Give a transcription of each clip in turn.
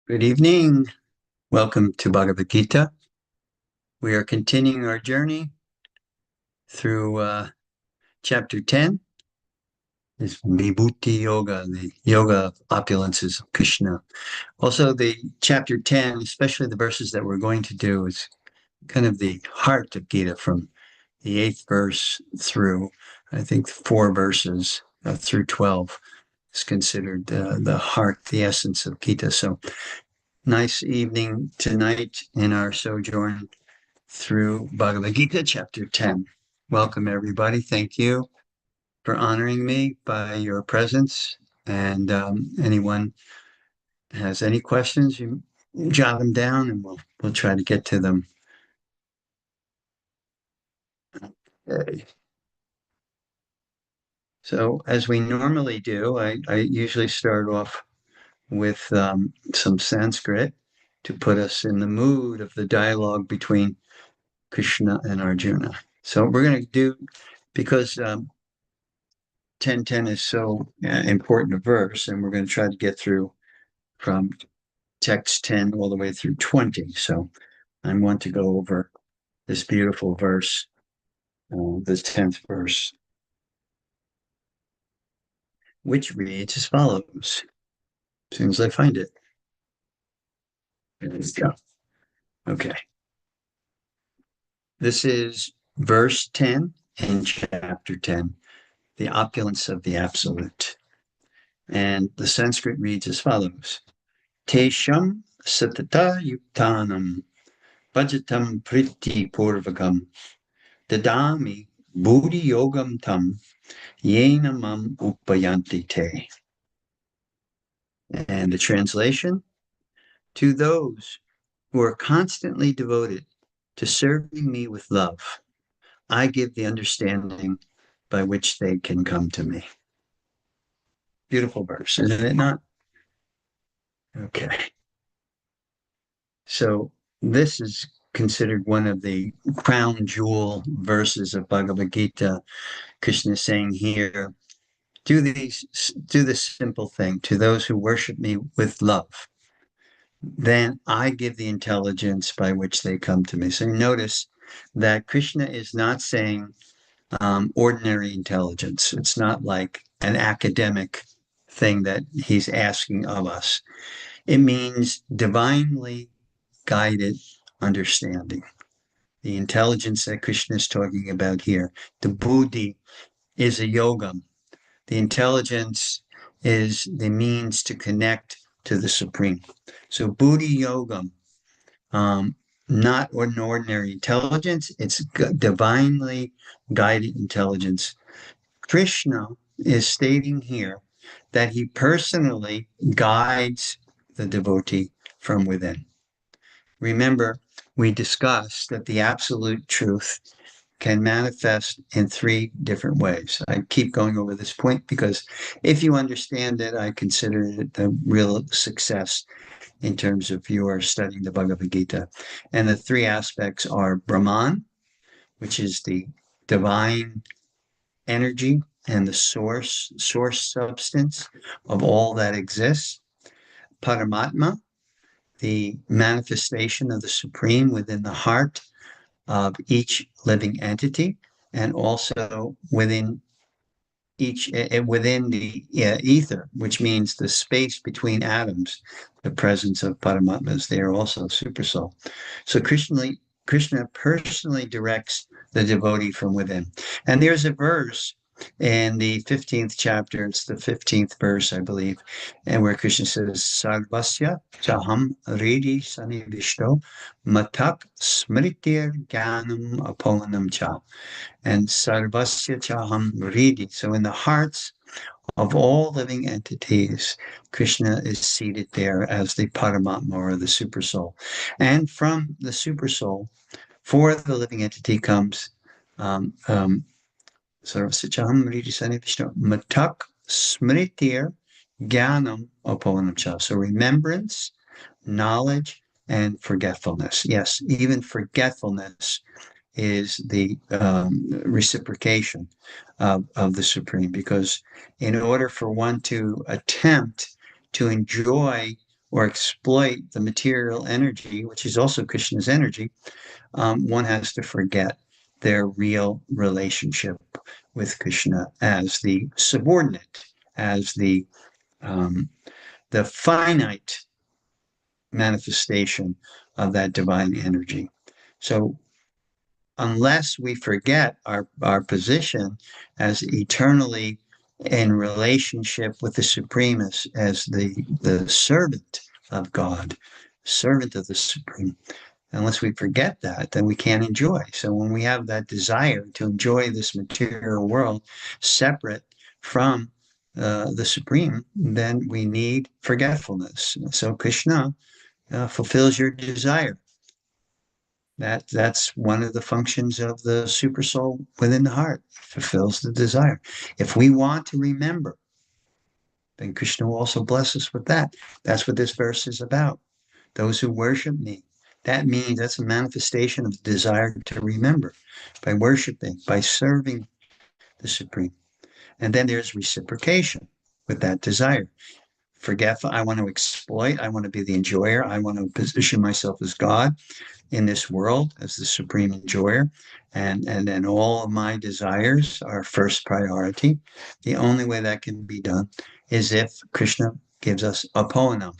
Good evening. Welcome to Bhagavad Gita. We are continuing our journey through chapter 10, is Vibhuti Yoga, the yoga of opulences of Krishna. Also, the chapter 10, especially the verses that we're going to do, is kind of the heart of Gita from the 8th verse through, I think, 4 verses through 12 is considered the heart, the essence of Gita. So, nice evening tonight in our sojourn through Bhagavad Gita, chapter 10. Welcome, everybody. Thank you for honoring me by your presence. And anyone has any questions, you jot them down and we'll try to get to them. Okay. So, as we normally do, I usually start off with some Sanskrit to put us in the mood of the dialogue between Krishna and Arjuna. So, we're going to do, because 10:10 is so important a verse, and we're going to try to get through from text 10 all the way through 20. So I want to go over this beautiful verse, the 10th verse, which reads as follows. As soon as I find it. There we go. Okay. This is verse 10 in chapter 10, the opulence of the absolute. And the Sanskrit reads as follows. Tesham satata yuktanam Bhajatam priti purvakam dadami buddhi yogam tam yena mam upayanti te. And the translation, to those who are constantly devoted to serving me with love, I give the understanding by which they can come to me. Beautiful verse, isn't it not? Okay. So this is considered one of the crown jewel verses of Bhagavad Gita. Krishna is saying here, do this simple thing to those who worship me with love. Then I give the intelligence by which they come to me. So notice that Krishna is not saying ordinary intelligence. It's not like an academic thing that he's asking of us. It means divinely guided understanding. The intelligence that Krishna is talking about here, the buddhi, is a yogam. The intelligence is the means to connect to the Supreme. So buddhi yogam, not an ordinary intelligence, it's divinely guided intelligence. Krishna is stating here that he personally guides the devotee from within. Remember, we discussed that the absolute truth can manifest in 3 different ways. I keep going over this point because if you understand it, I consider it a real success in terms of your studying the Bhagavad Gita. And the 3 aspects are Brahman, which is the divine energy and the source substance of all that exists. Paramatma, the manifestation of the Supreme within the heart of each living entity, and also within the ether, which means the space between atoms, the presence of Paramatma is there also, Supersoul. So Krishna personally directs the devotee from within. And there's a verse in the 15th chapter, it's the 15th verse, I believe, and where Krishna says, Sarvasya chaham ridi sanivishto matak smritir jnanam apohanam cha. And sarvasya chaham ridi. So in the hearts of all living entities, Krishna is seated there as the Paramatma or the Supersoul. And from the Supersoul, for the living entity comes Matak Smritir Jnanam Apohanam Cha. So remembrance, knowledge, and forgetfulness. Yes, even forgetfulness is the reciprocation of the Supreme, because in order for one to attempt to enjoy or exploit the material energy, which is also Krishna's energy, one has to forget their real relationship with Krishna as the subordinate, as um, the finite manifestation of that divine energy. So unless we forget our position as eternally in relationship with the Supreme as the servant of God, servant of the Supreme, unless we forget that, then we can't enjoy. So when we have that desire to enjoy this material world separate from the Supreme, then we need forgetfulness. So Krishna fulfills your desire. That's one of the functions of the super soul within the heart. It fulfills the desire. If we want to remember, then Krishna will also bless us with that. That's what this verse is about. Those who worship me. That means that's a manifestation of the desire to remember by worshiping, by serving the Supreme. And then there's reciprocation with that desire. Forgetful, I want to exploit, I want to be the enjoyer, I want to position myself as God in this world as the supreme enjoyer, and then all of my desires are first priority. The only way that can be done is if Krishna gives us apohanam,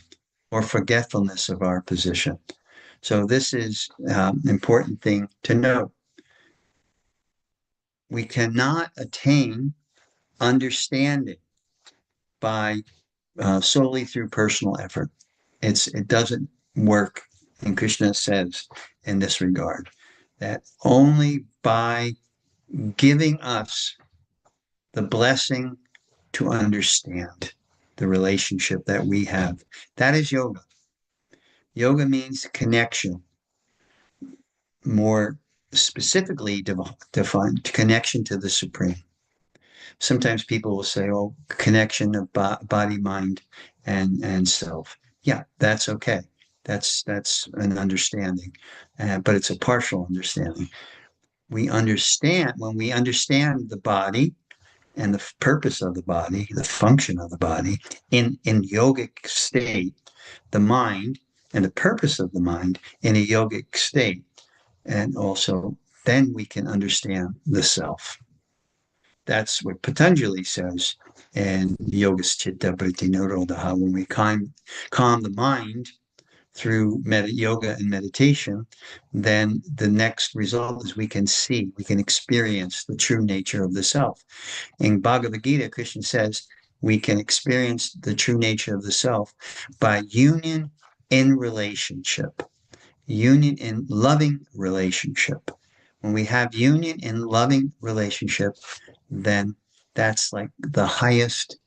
or forgetfulness of our position. So this is an important thing to note. We cannot attain understanding by solely through personal effort. It doesn't work. And Krishna says in this regard that only by giving us the blessing to understand the relationship that we have, that is yoga. Yoga means connection, more specifically defined connection to the Supreme. Sometimes people will say, oh, connection of body, mind, and self. Yeah, that's okay. That's an understanding, but it's a partial understanding. We understand when we understand the body and the purpose of the body, the function of the body in yogic state, the mind and the purpose of the mind in a yogic state, and also then we can understand the self. That's what Patanjali says in Yogas Chitta Vritti Nirodha. When we calm the mind through yoga and meditation, then the next result is we can see, we can experience the true nature of the self. In Bhagavad Gita, Krishna says we can experience the true nature of the self by union in relationship, union in loving relationship. When we have union in loving relationship, then that's like the highest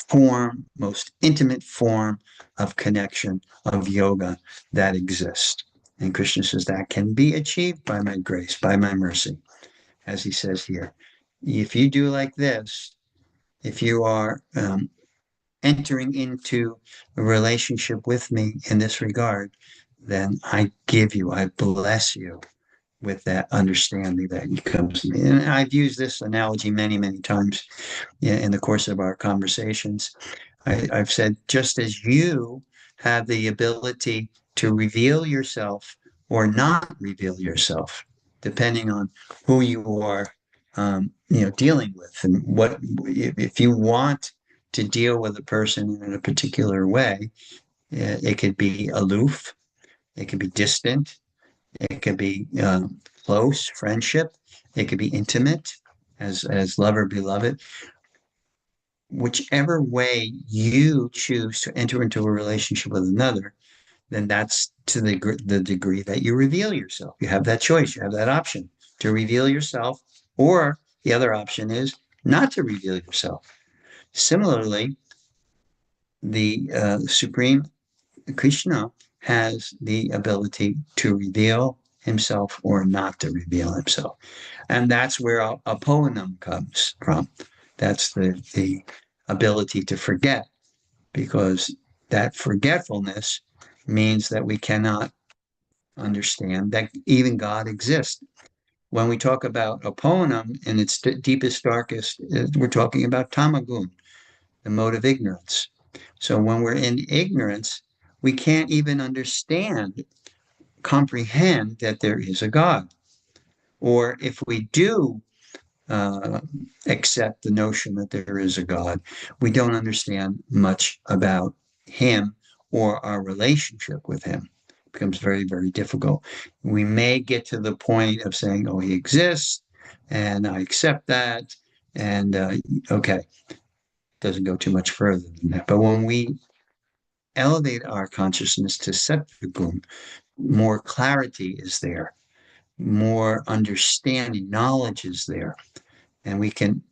form, most intimate form of connection of yoga that exists. And Krishna says that can be achieved by my grace, by my mercy, as he says here. If you do like this, if you are entering into a relationship with me in this regard, then I bless you with that understanding that comes to me. And I've used this analogy many, many times in the course of our conversations. I've said, just as you have the ability to reveal yourself or not reveal yourself, depending on who you are, dealing with, and what if you want to deal with a person in a particular way, it could be aloof, it could be distant, it could be close friendship, it could be intimate, as lover beloved. Whichever way you choose to enter into a relationship with another, then that's to the degree that you reveal yourself. You have that choice. You have that option to reveal yourself, or the other option is not to reveal yourself. Similarly, the Supreme Krishna has the ability to reveal himself or not to reveal himself. And that's where apohanam comes from. That's the ability to forget, because that forgetfulness means that we cannot understand that even God exists. When we talk about apohanam in its deepest, darkest, we're talking about tamagun, the mode of ignorance. So when we're in ignorance, we can't even comprehend that there is a God. Or if we do uh, accept the notion that there is a God, we don't understand much about him or our relationship with him. It becomes very, very difficult. We may get to the point of saying, oh, he exists, and I accept that, and okay, doesn't go too much further than that. But when we elevate our consciousness to Sattva, more clarity is there, more understanding, knowledge is there, and we can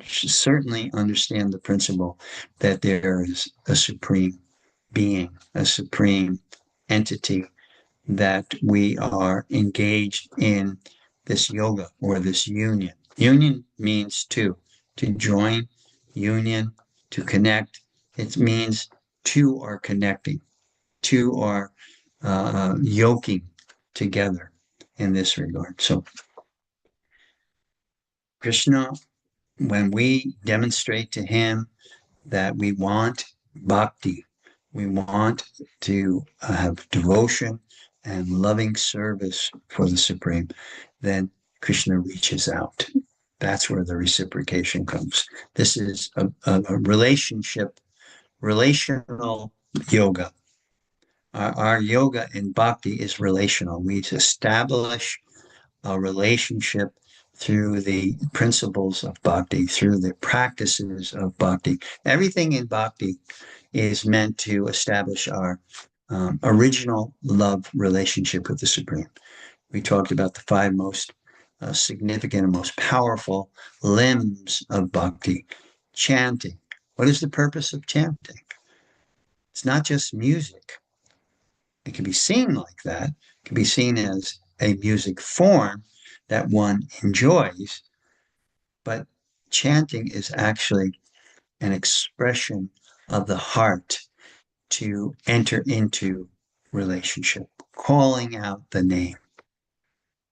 certainly understand the principle that there is a supreme being, a supreme entity, that we are engaged in this yoga or this union. Union means to join, union, to connect. It means two are connecting, two are yoking together in this regard. So Krishna, when we demonstrate to him that we want bhakti, we want to have devotion and loving service for the Supreme, then Krishna reaches out. That's where the reciprocation comes. This is a relational yoga. Our yoga in bhakti is relational. We establish a relationship through the principles of bhakti, through the practices of bhakti. Everything in bhakti is meant to establish our original love relationship with the Supreme. We talked about the five most significant and most powerful limbs of bhakti. Chanting. What is the purpose of chanting? It's not just music. It can be seen like that. It can be seen as a music form that one enjoys, but chanting is actually an expression of the heart to enter into relationship, calling out the name,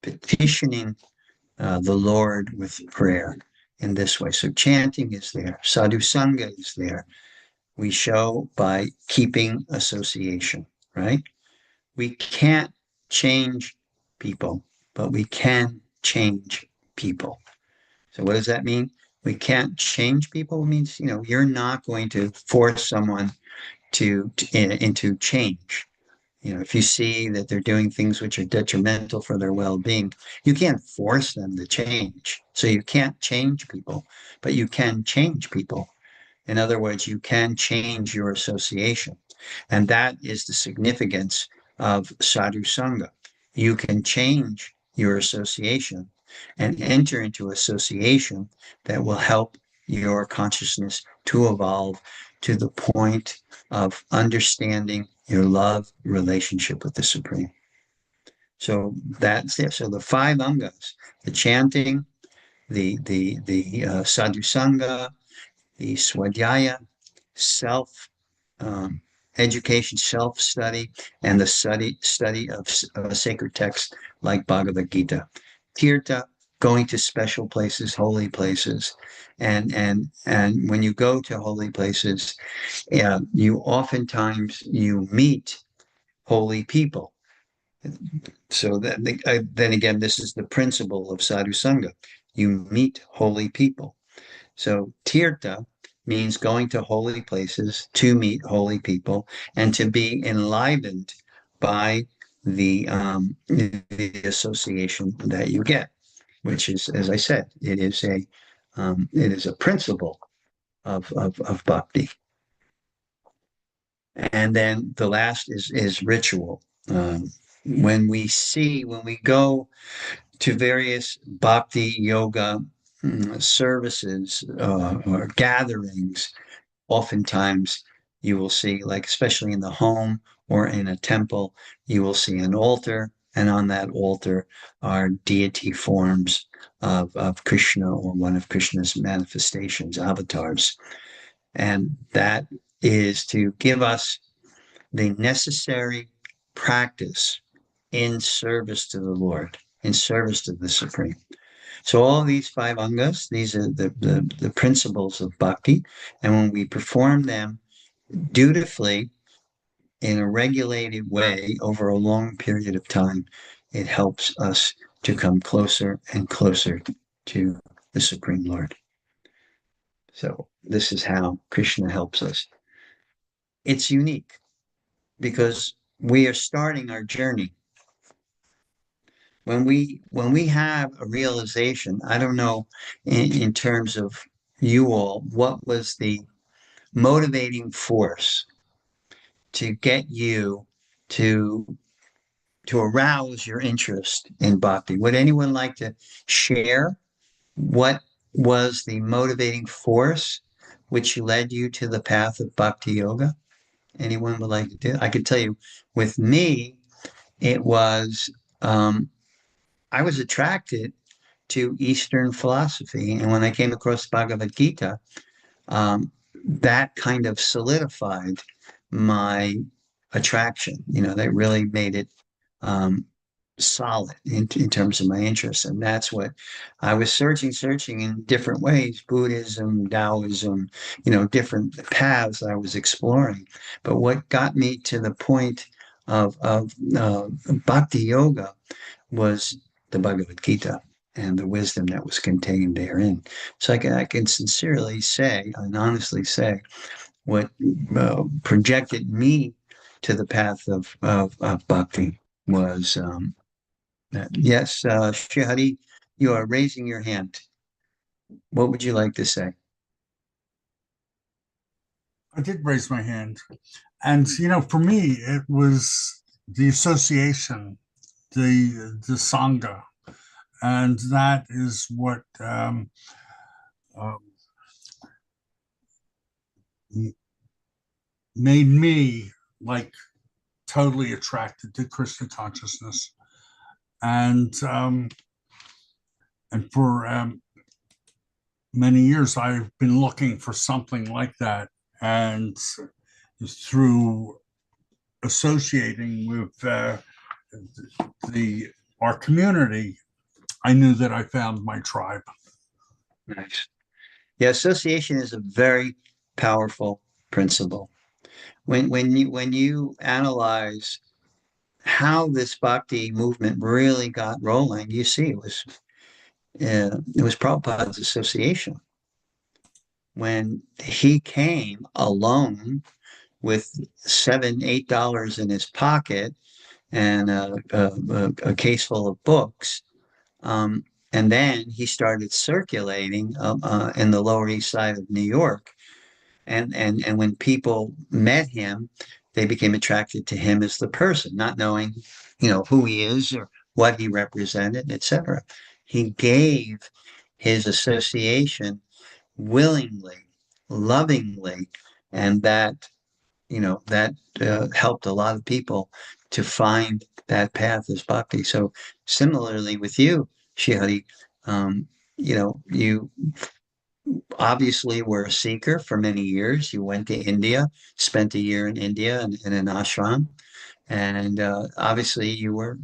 petitioning the Lord with prayer in this way. So chanting is there, sadhu sangha is there. We show by keeping association, right? We can't change people, but we can change people. So what does that mean? We can't change people. It means, you're not going to force someone into change. If you see that they're doing things which are detrimental for their well-being, you can't force them to change. So you can't change people, but you can change people. In other words, you can change your association. And that is the significance of sadhu sangha. You can change your association and enter into association that will help your consciousness to evolve to the point of understanding your love relationship with the Supreme. So that's it. So the five angas, the chanting, the sadhu sangha, the swadhyaya, self education, self-study, and the study of a sacred text like Bhagavad Gita. Tirtha, going to special places, holy places. And when you go to holy places, you oftentimes you meet holy people. So then again, this is the principle of sadhu sangha. You meet holy people. So tirtha means going to holy places to meet holy people and to be enlivened by the association that you get, which is, as I said, it is a principle of bhakti. And then the last is ritual. When we go to various bhakti yoga services or gatherings, oftentimes you will see, like especially in the home or in a temple, you will see an altar, and on that altar are deity forms of Krishna or one of Krishna's manifestations, avatars. And that is to give us the necessary practice in service to the Lord, in service to the Supreme. So all these five angas, these are the principles of bhakti. And when we perform them dutifully, in a regulated way over a long period of time, it helps us to come closer and closer to the Supreme Lord. So this is how Krishna helps us. It's unique because we are starting our journey. When we have a realization, I don't know in terms of you all, what was the motivating force to get you to to arouse your interest in bhakti? Would anyone like to share what was the motivating force which led you to the path of bhakti yoga? Anyone would like to do it? I could tell you, with me, it was I was attracted to Eastern philosophy, and when I came across Bhagavad Gita, that kind of solidified my attraction. That really made it um, solid in terms of my interests. And that's what I was searching in different ways, Buddhism, Taoism, different paths I was exploring. But what got me to the point of bhakti yoga was the Bhagavad Gita and the wisdom that was contained therein. So I can sincerely say and honestly say what projected me to the path of bhakti was yes, Shihari, you are raising your hand. What would you like to say? I did raise my hand. And, for me, it was the association, the Sangha. And that is what um, made me like totally attracted to Krishna consciousness. And and for many years, I've been looking for something like that. And through associating with the our community, I knew that I found my tribe. Nice. Yeah, association is a very powerful principle. When you analyze how this bhakti movement really got rolling, you see it was Prabhupada's association. When he came alone with $7, $8 in his pocket and a case full of books, and then he started circulating in the Lower East Side of New York. And when people met him, they became attracted to him as the person, not knowing, who he is or what he represented, etc. He gave his association willingly, lovingly, and that helped a lot of people to find that path as bhakti. So similarly with you, Shihari, you obviously were a seeker for many years. You went to India, spent a year in India in an ashram, and obviously you were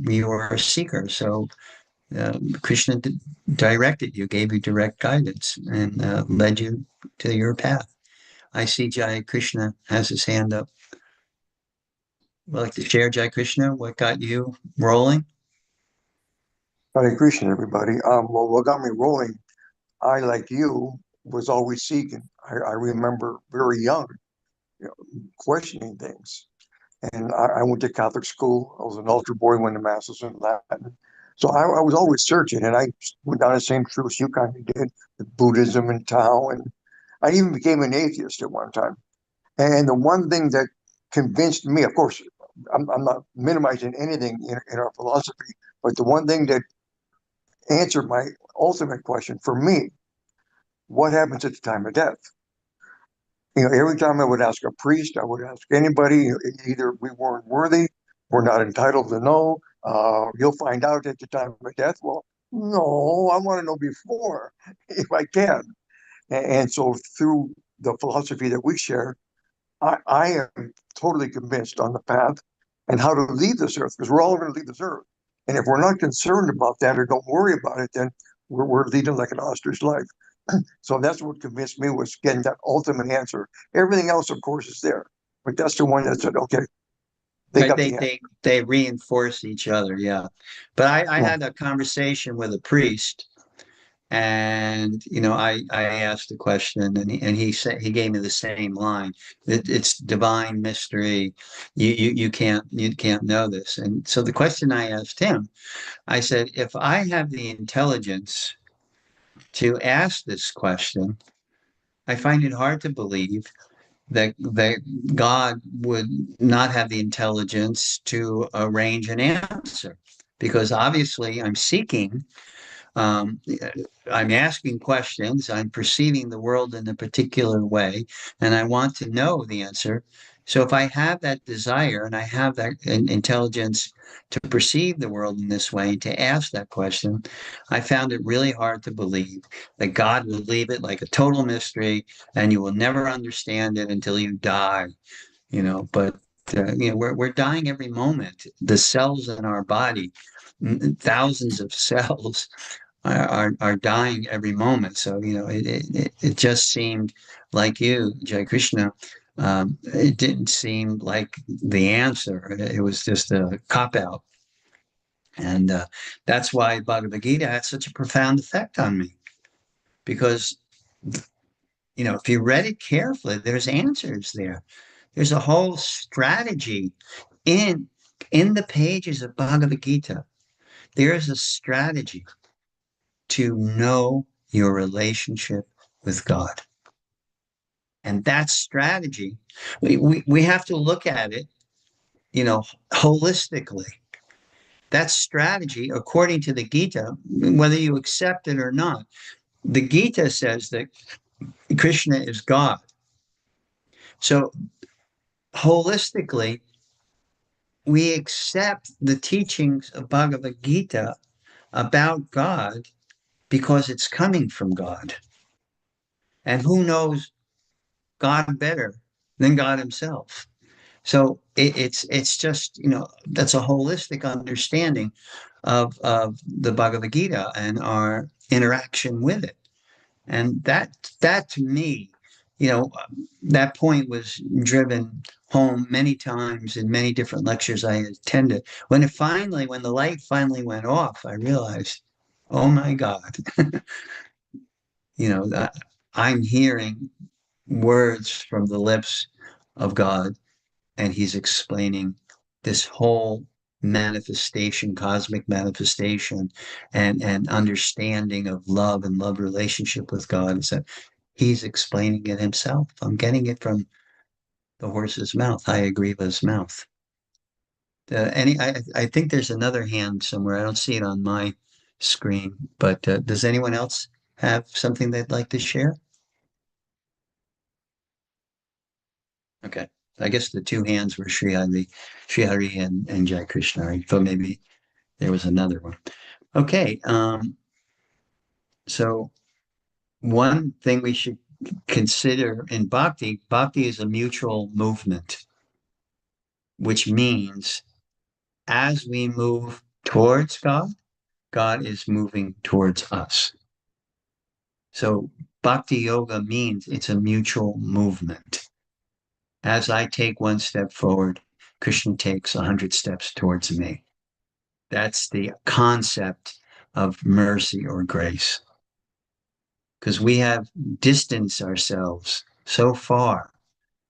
a seeker. So Krishna directed you, gave you direct guidance, and led you to your path. I see Jai Krishna has his hand up. Would like to share, Jai Krishna, what got you rolling? Hare Krishna, everybody. Well, what got me rolling, I, like you, was always seeking. I remember very young, questioning things. And I went to Catholic school. I was an altar boy, went to masses in Latin. So I was always searching, and I went down the same truths you kind of did, with Buddhism and Tao, and I even became an atheist at one time. And the one thing that convinced me, of course, I'm not minimizing anything in our philosophy, but the one thing that answered my ultimate question for me, what happens at the time of death? Every time I would ask a priest, I would ask anybody, either we weren't worthy, we're not entitled to know, you'll find out at the time of death. Well, no, I want to know before, if I can. And so through the philosophy that we share, I am totally convinced on the path and how to leave this earth, because we're all going to leave this earth. And if we're not concerned about that or don't worry about it, then we're leading like an ostrich life. So that's what convinced me, was getting that ultimate answer. Everything else, of course, is there. but that's the one that said, okay, they Right, got the answer. they reinforce each other, yeah. But I Yeah. had a conversation with a priest, and I asked the question, and he said, he gave me the same line. It's divine mystery. You can't know this. And so the question I asked him, I said, if I have the intelligence to ask this question, I find it hard to believe that God would not have the intelligence to arrange an answer, because obviously I'm seeking, um, I'm asking questions, I'm perceiving the world in a particular way, and I want to know the answer. So if I have that desire and I have that intelligence to perceive the world in this way, to ask that question, I found it really hard to believe that God would leave it like a total mystery and you will never understand it until you die, but we're dying every moment. The cells in our body, thousands of cells, are dying every moment. So it just seemed like you, Jai Krishna. It didn't seem like the answer. It was just a cop out, and that's why Bhagavad Gita had such a profound effect on me. Because if you read it carefully, there's answers there. There's a whole strategy in the pages of Bhagavad Gita. There is a strategy to know your relationship with God. And that strategy, we have to look at it, holistically. That strategy, according to the Gita, whether you accept it or not, the Gita says that Krishna is God. So holistically, we accept the teachings of Bhagavad Gita about God because it's coming from God. And who knows God better than God himself? So it's just, that's a holistic understanding of the Bhagavad Gita and our interaction with it. And that to me, you know, that point was driven home many times in many different lectures I attended. When the light finally went off, I realized, oh my God, I'm hearing words from the lips of God, and he's explaining this whole manifestation, cosmic manifestation, and understanding of love and love relationship with God. Is that he's explaining it himself. I'm getting it from the horse's mouth, Hayagriva's mouth. I think there's another hand somewhere. I don't see it on my screen, but does anyone else have something they'd like to share? Okay. I guess the two hands were Srihari and Jai Krishna. Right? So maybe there was another one. Okay. So one thing we should consider in bhakti is a mutual movement, which means as we move towards God, God is moving towards us. So bhakti yoga means it's a mutual movement. As I take one step forward, Krishna takes 100 steps towards me. That's the concept of mercy or grace. Because we have distanced ourselves so far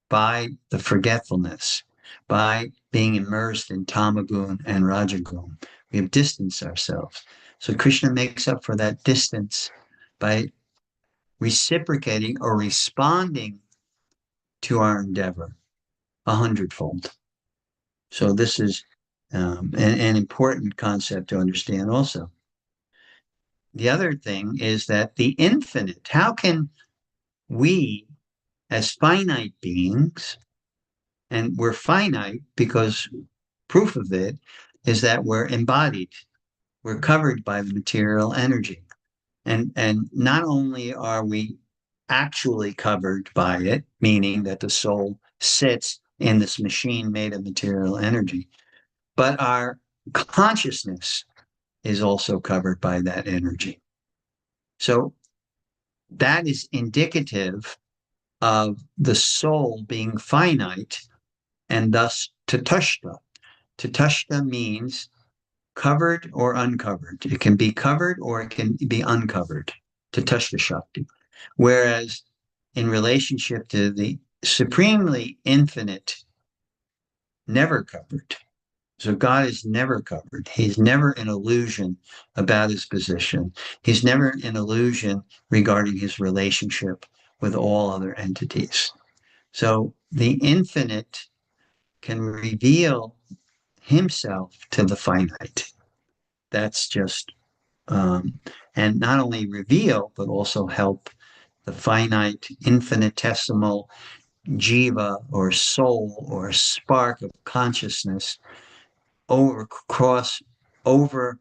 by the forgetfulness, by being immersed in tamagun and rajagun. We have distanced ourselves. So Krishna makes up for that distance by reciprocating or responding to our endeavor 100-fold. So this is an important concept to understand also. The other thing is that the infinite, how can we, as finite beings, and we're finite because proof of it is that we're embodied, we're covered by the material energy. And not only are we actually covered by it, meaning that the soul sits in this machine made of material energy, but our consciousness is also covered by that energy. So that is indicative of the soul being finite, and thus Tatashta. Tatashta means covered or uncovered. It can be covered or it can be uncovered. Tatashta Shakti. Whereas in relationship to the supremely infinite, never covered. So God is never covered. He's never an illusion about his position. He's never an illusion regarding his relationship with all other entities. So the infinite can reveal himself to the finite. That's just, and not only reveal, but also help the finite, infinitesimal jiva or soul or spark of consciousness cross over,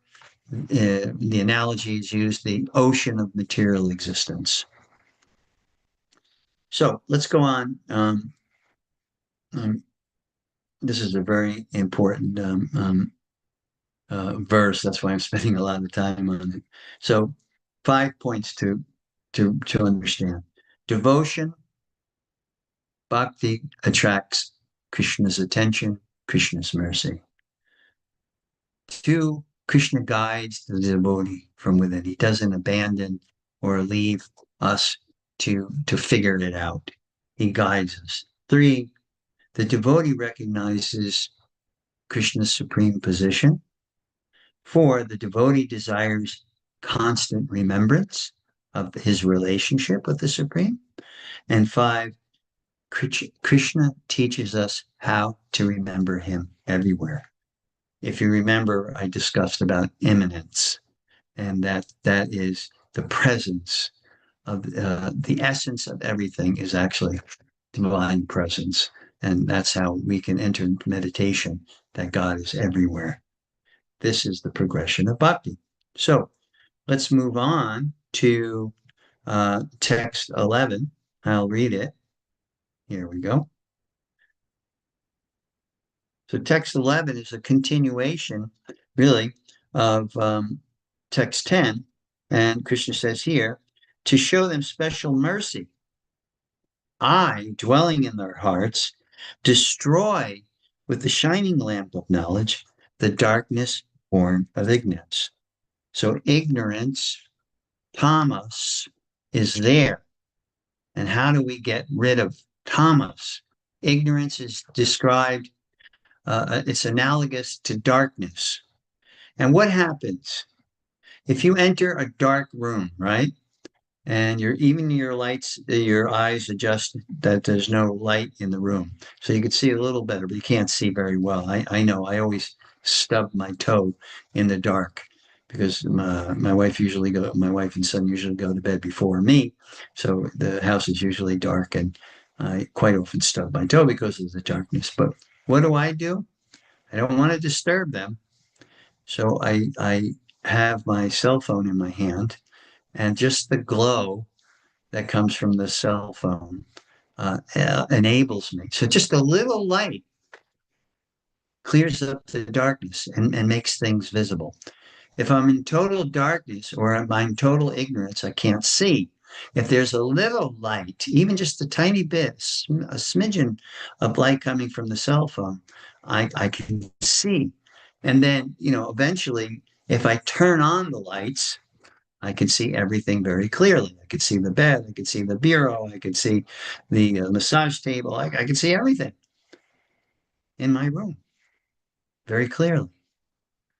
the analogy is used, the ocean of material existence. So let's go on. This is a very important verse. That's why I'm spending a lot of time on it. So 5 points to understand. Devotion, bhakti attracts Krishna's attention, Krishna's mercy. 2, Krishna guides the devotee from within. He doesn't abandon or leave us to figure it out. He guides us. 3, the devotee recognizes Krishna's supreme position. 4, the devotee desires constant remembrance of his relationship with the Supreme. And 5, Krishna teaches us how to remember him everywhere. If you remember, I discussed about immanence, and that is the presence of the essence of everything is actually divine presence. And that's how we can enter meditation, that God is everywhere. This is the progression of bhakti. So let's move on to text 11. I'll read it. Here we go. So text 11 is a continuation, really, of text 10. And Krishna says here, to show them special mercy, I, dwelling in their hearts, destroy with the shining lamp of knowledge the darkness born of ignorance. So ignorance, tamas, is there. And how do we get rid of tamas? Ignorance is described, it's analogous to darkness. And what happens if you enter a dark room, right? And even your lights, your eyes adjust that there's no light in the room. So you can see a little better, but you can't see very well. I know, I always stub my toe in the dark because my wife and son usually go to bed before me. So the house is usually dark and I quite often stub my toe because of the darkness. But what do? I don't want to disturb them. So I have my cell phone in my hand, and just the glow that comes from the cell phone enables me. So just a little light clears up the darkness and makes things visible. If I'm in total darkness or I'm in total ignorance, I can't see. If there's a little light, even just a tiny bit, a smidgen of light coming from the cell phone, I can see. And then, eventually, if I turn on the lights, I could see everything very clearly. I could see the bed, I could see the bureau, I could see the massage table, I could see everything in my room very clearly.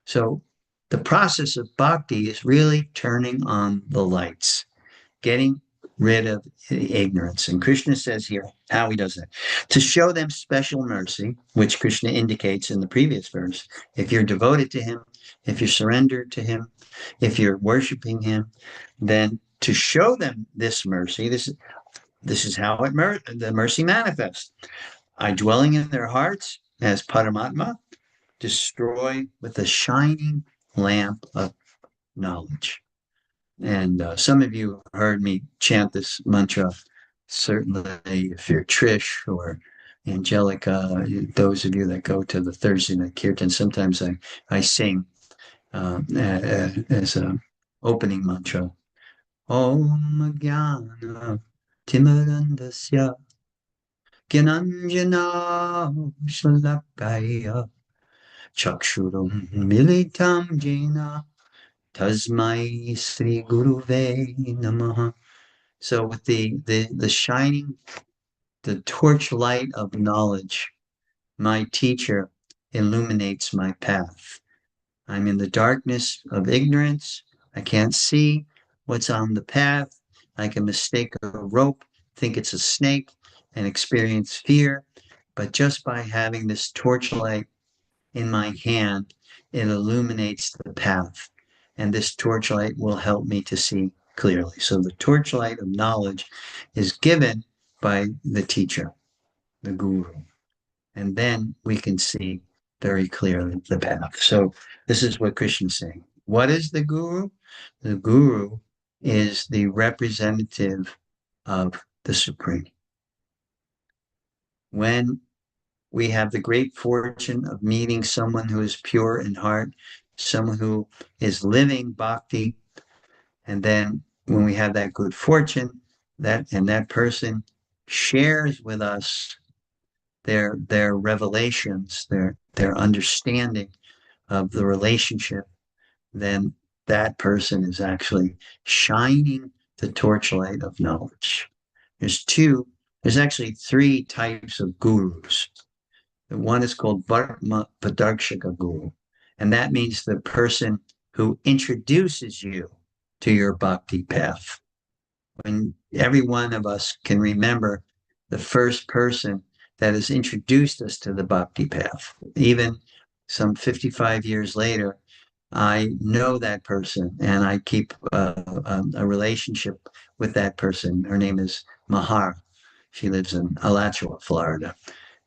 So the process of bhakti is really turning on the lights, getting rid of ignorance. And Krishna says here how he does that. To show them special mercy, which Krishna indicates in the previous verse, if you're devoted to him, if you're surrendered to him, if you're worshiping him, then to show them this mercy, this is how the mercy manifests. I, dwelling in their hearts as Paramatma, destroy with a shining lamp of knowledge. And some of you heard me chant this mantra. Certainly, if you're Trish or Angelica, those of you that go to the Thursday night kirtan, sometimes I sing as a opening mantra. Om Jnana Timarandasya Gyananjana Shalakaya Chakshurum Militam Jena Tasmai Sri Guruve Namaha. So with the shining, the torchlight of knowledge, my teacher illuminates my path. I'm in the darkness of ignorance. I can't see what's on the path. I can mistake a rope, think it's a snake, and experience fear. But just by having this torchlight in my hand, it illuminates the path. And this torchlight will help me to see clearly. So the torchlight of knowledge is given by the teacher, the guru. And then we can see very clearly the path. So this is what Krishna is saying. What is the guru? The guru is the representative of the Supreme. When we have the great fortune of meeting someone who is pure in heart, someone who is living bhakti, and then when we have that good fortune, that person shares with us their revelations, their understanding of the relationship, then that person is actually shining the torchlight of knowledge. There's actually three types of gurus. One is called Varma Padarshaka Guru, and that means the person who introduces you to your bhakti path. When every one of us can remember the first person that has introduced us to the bhakti path, even some 55 years later, I know that person and I keep a relationship with that person. Her name is Mahar. She lives in Alachua, Florida.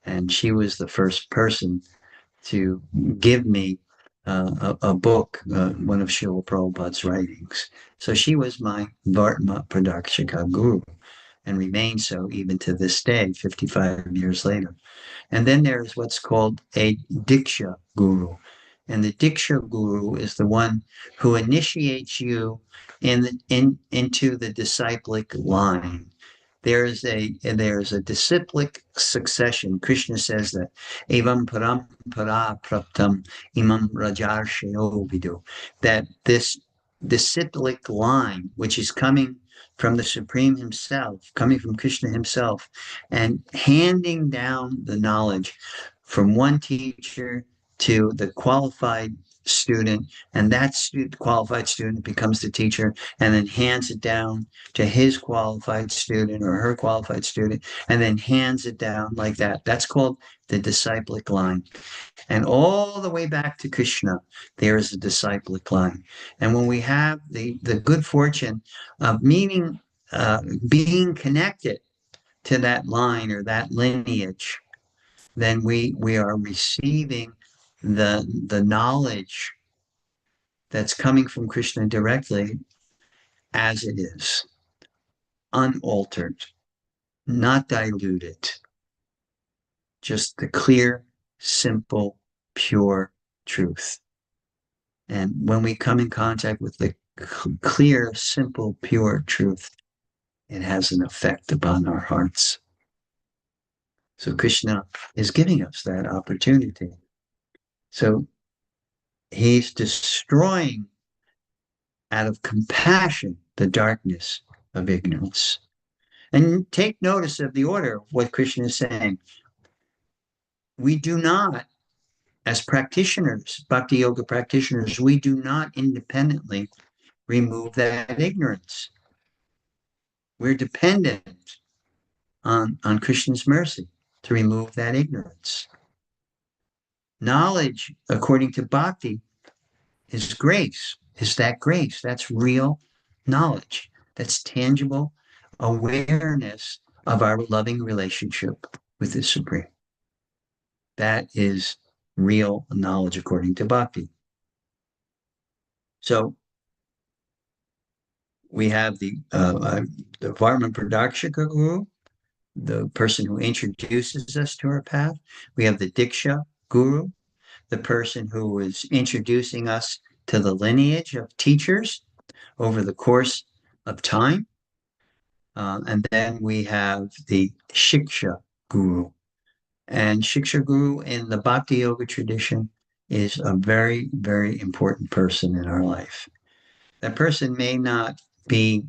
And she was the first person to give me a book, one of Srila Prabhupada's writings. So she was my Vartma Pradakshika guru and remains so even to this day, 55 years later. And then there's what's called a Diksha guru. And the Diksha guru is the one who initiates you into the disciplic line. There's a disciplic succession. Krishna says that evam parampara praptam imam rajarshayo vidu, that this disciplic line, which is coming from the Supreme Himself, coming from Krishna Himself, and handing down the knowledge from one teacher to the qualified student, and that qualified student becomes the teacher and then hands it down to his qualified student or her qualified student, and then hands it down like that. That's called the disciplic line. And all the way back to Krishna, there is a disciplic line. And when we have the good fortune of meeting, being connected to that line or that lineage, then we are receiving the knowledge that's coming from Krishna directly as it is, unaltered, not diluted, just the clear, simple, pure truth. And when we come in contact with the clear, simple, pure truth, it has an effect upon our hearts. So Krishna is giving us that opportunity. So he's destroying out of compassion the darkness of ignorance. And take notice of the order of what Krishna is saying. We do not, as practitioners, bhakti yoga practitioners, we do not independently remove that ignorance. We're dependent on Krishna's mercy to remove that ignorance. Knowledge, according to bhakti, is grace. Is that grace? That's real knowledge. That's tangible awareness of our loving relationship with the Supreme. That is real knowledge according to bhakti. So we have the Varman Pradakshika Guru, the person who introduces us to our path. We have the Diksha Guru, the person who is introducing us to the lineage of teachers over the course of time. And then we have the Shiksha guru. And Shiksha Guru in the Bhakti Yoga tradition is a very, very important person in our life. That person may not be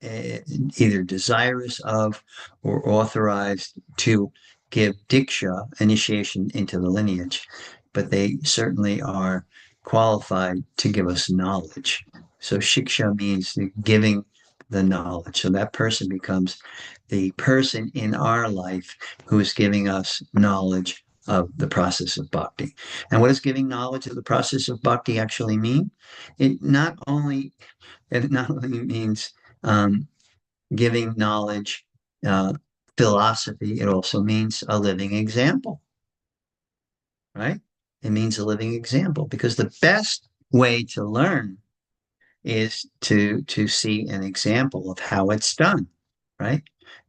either desirous of or authorized to give diksha, initiation into the lineage, but they certainly are qualified to give us knowledge. So shiksha means giving the knowledge. So that person becomes the person in our life who is giving us knowledge of the process of bhakti. And what does giving knowledge of the process of bhakti actually mean? It not only means giving knowledge, uh, philosophy, it also means a living example, right? It means a living example because the best way to learn is to see an example of how it's done, right?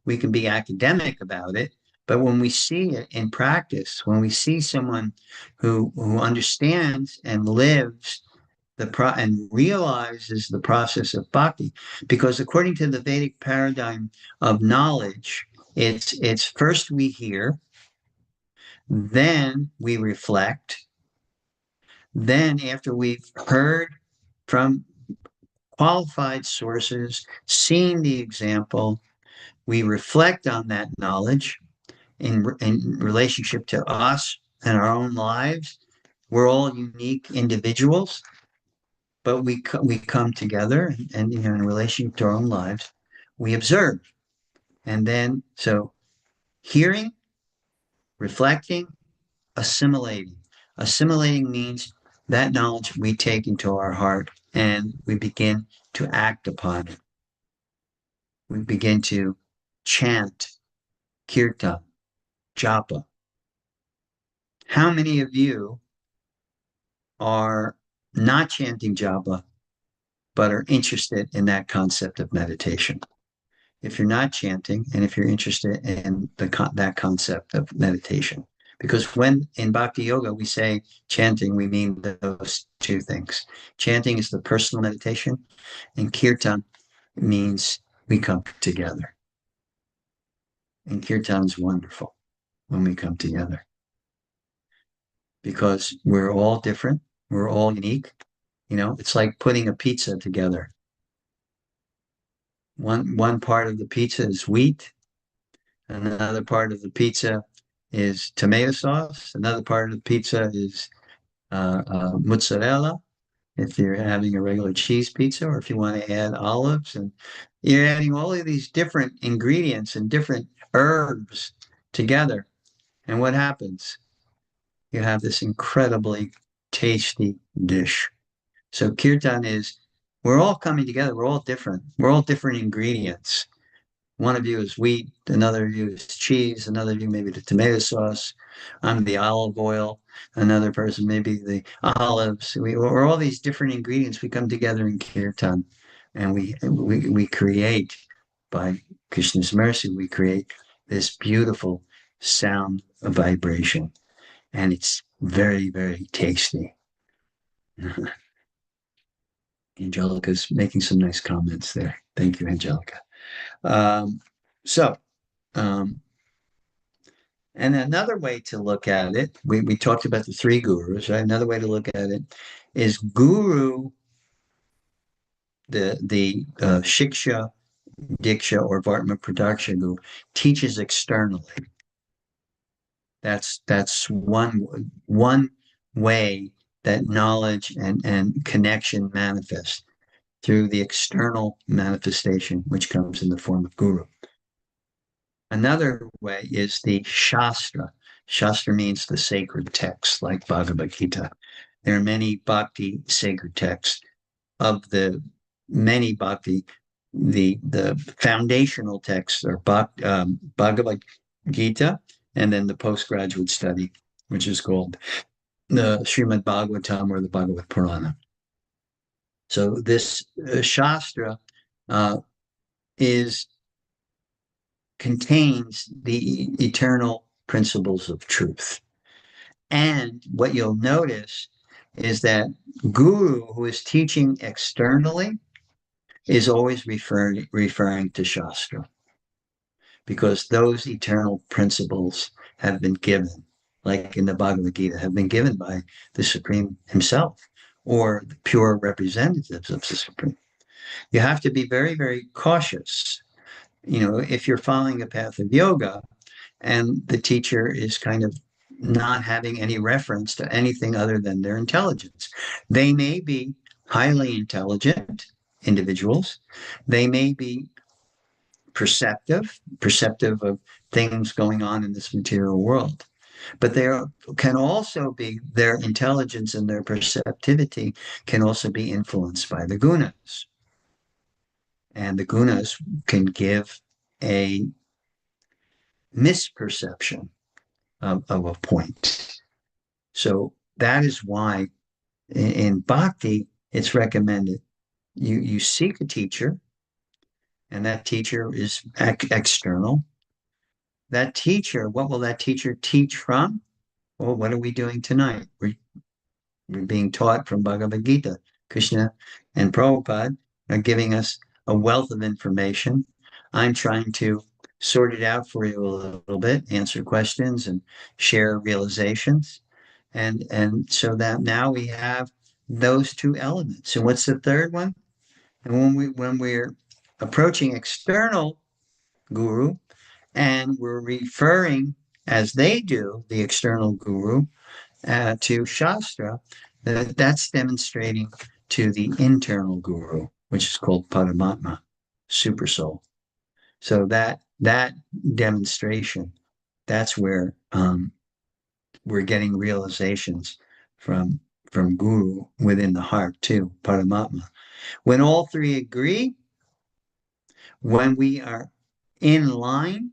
We can be academic about it, but when we see it in practice, when we see someone who understands and lives and realizes the process of bhakti, because according to the Vedic paradigm of knowledge, it's first we hear, then we reflect, then after we've heard from qualified sources, seen the example, we reflect on that knowledge in relationship to us and our own lives. We're all unique individuals, but we come together and in relation to our own lives, we observe. And then, so hearing, reflecting, assimilating. Assimilating means that knowledge we take into our heart and we begin to act upon it. We begin to chant, kirtan, japa. How many of you are not chanting japa, but are interested in that concept of meditation? If you're not chanting and if you're interested in that concept of meditation. Because when in Bhakti Yoga we say chanting, we mean those two things. Chanting is the personal meditation, and kirtan means we come together. And kirtan is wonderful when we come together because we're all different, we're all unique. You know, it's like putting a pizza together. One part of the pizza is wheat, another part of the pizza is tomato sauce. Another part of the pizza is mozzarella, if you're having a regular cheese pizza, or if you want to add olives. And you're adding all of these different ingredients and different herbs together. And what happens? You have this incredibly tasty dish. So kirtan is, we're all coming together. We're all different. We're all different ingredients. One of you is wheat, another of you is cheese, another of you maybe the tomato sauce. I'm the olive oil, another person maybe the olives. We're all these different ingredients. We come together in kirtan, and we create, by Krishna's mercy, we create this beautiful sound of vibration, and it's very, very tasty. Angelica's making some nice comments there. Thank you, Angelica. Um, so, um, and another way to look at it, we talked about the three gurus, right? Another way to look at it is guru, the shiksha, diksha, or vartma production guru teaches externally. That's one way that knowledge and connection manifest through the external manifestation, which comes in the form of guru. Another way is the Shastra. Shastra means the sacred text, like Bhagavad Gita. There are many bhakti sacred texts. Of the many bhakti, the foundational texts are Bhagavad Gita, and then the postgraduate study, which is called the Srimad Bhagavatam or the Bhagavad Purana. So this Shastra contains the eternal principles of truth. And what you'll notice is that guru who is teaching externally is always referring to Shastra. because those eternal principles have been given, like in the Bhagavad Gita, have been given by the Supreme himself or the pure representatives of the Supreme. You have to be very, very cautious. If you're following a path of yoga and the teacher is kind of not having any reference to anything other than their intelligence. They may be highly intelligent individuals. They may be perceptive of things going on in this material world. But there can also be their intelligence and their perceptivity can also be influenced by the gunas. And the gunas can give a misperception of a point. So that is why in bhakti, it's recommended you seek a teacher, and that teacher is external. That teacher, what will that teacher teach from? Well, what are we doing tonight? We're being taught from Bhagavad Gita. Krishna and Prabhupada are giving us a wealth of information. I'm trying to sort it out for you a little bit, answer questions and share realizations. And so that now we have those two elements. And what's the third one? And when we're approaching external guru and we're referring, as they do, the external guru to Shastra, that's demonstrating to the internal guru, which is called Paramatma, Super Soul. So that demonstration, that's where we're getting realizations from Guru within the heart too, Paramatma. When all three agree, when we are in line,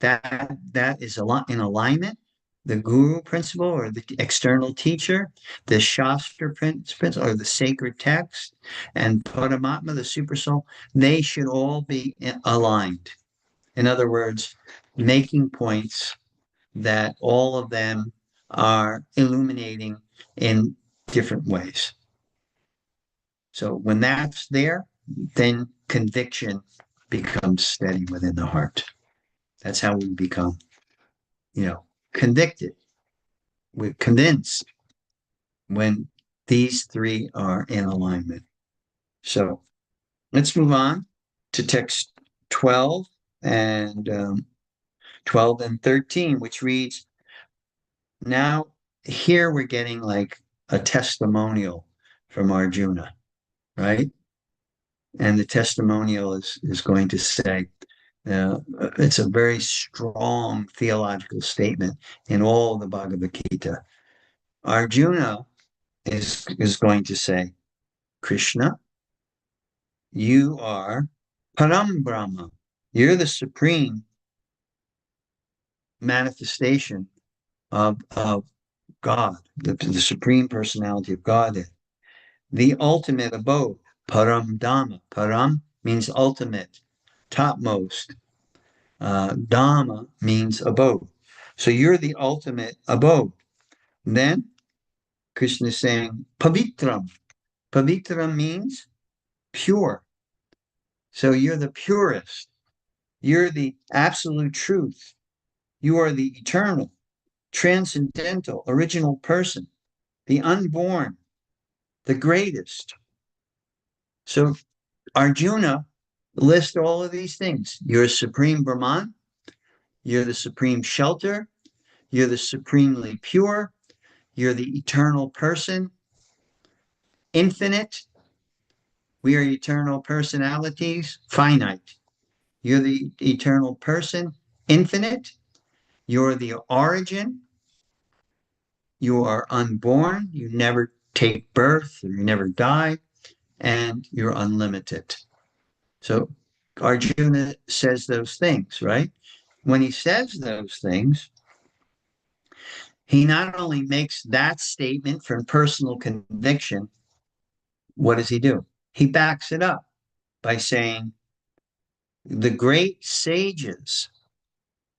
that is in alignment. The Guru principle or the external teacher, the Shastra principle or the sacred text, and Paramatma, the Super Soul, they should all be aligned. In other words, making points that all of them are illuminating in different ways. So when that's there, then conviction becomes steady within the heart. That's how we become, convicted. We're convinced when these three are in alignment. So let's move on to text 12 and 12 and 13, which reads, now here we're getting like a testimonial from Arjuna, right? And the testimonial is going to say, it's a very strong theological statement in all the Bhagavad Gita. Arjuna is going to say, Krishna, you are Param Brahma. You're the supreme manifestation of God, the supreme personality of God, the ultimate abode, Param Dhamma. Param means ultimate, topmost. Dhamma means abode. So you're the ultimate abode. And then Krishna is saying, Pavitram. Pavitram means pure. So you're the purest. You're the absolute truth. You are the eternal, transcendental, original person, the unborn, the greatest. So Arjuna lists all of these things. You're supreme Brahman. You're the supreme shelter. You're the supremely pure. You're the eternal person, infinite. We are eternal personalities, finite. You're the eternal person, infinite. You're the origin. You are unborn. You never take birth, or you never die, and you're unlimited. So Arjuna says those things, right? When he says those things, he not only makes that statement from personal conviction, what does he do? He backs it up by saying, the great sages,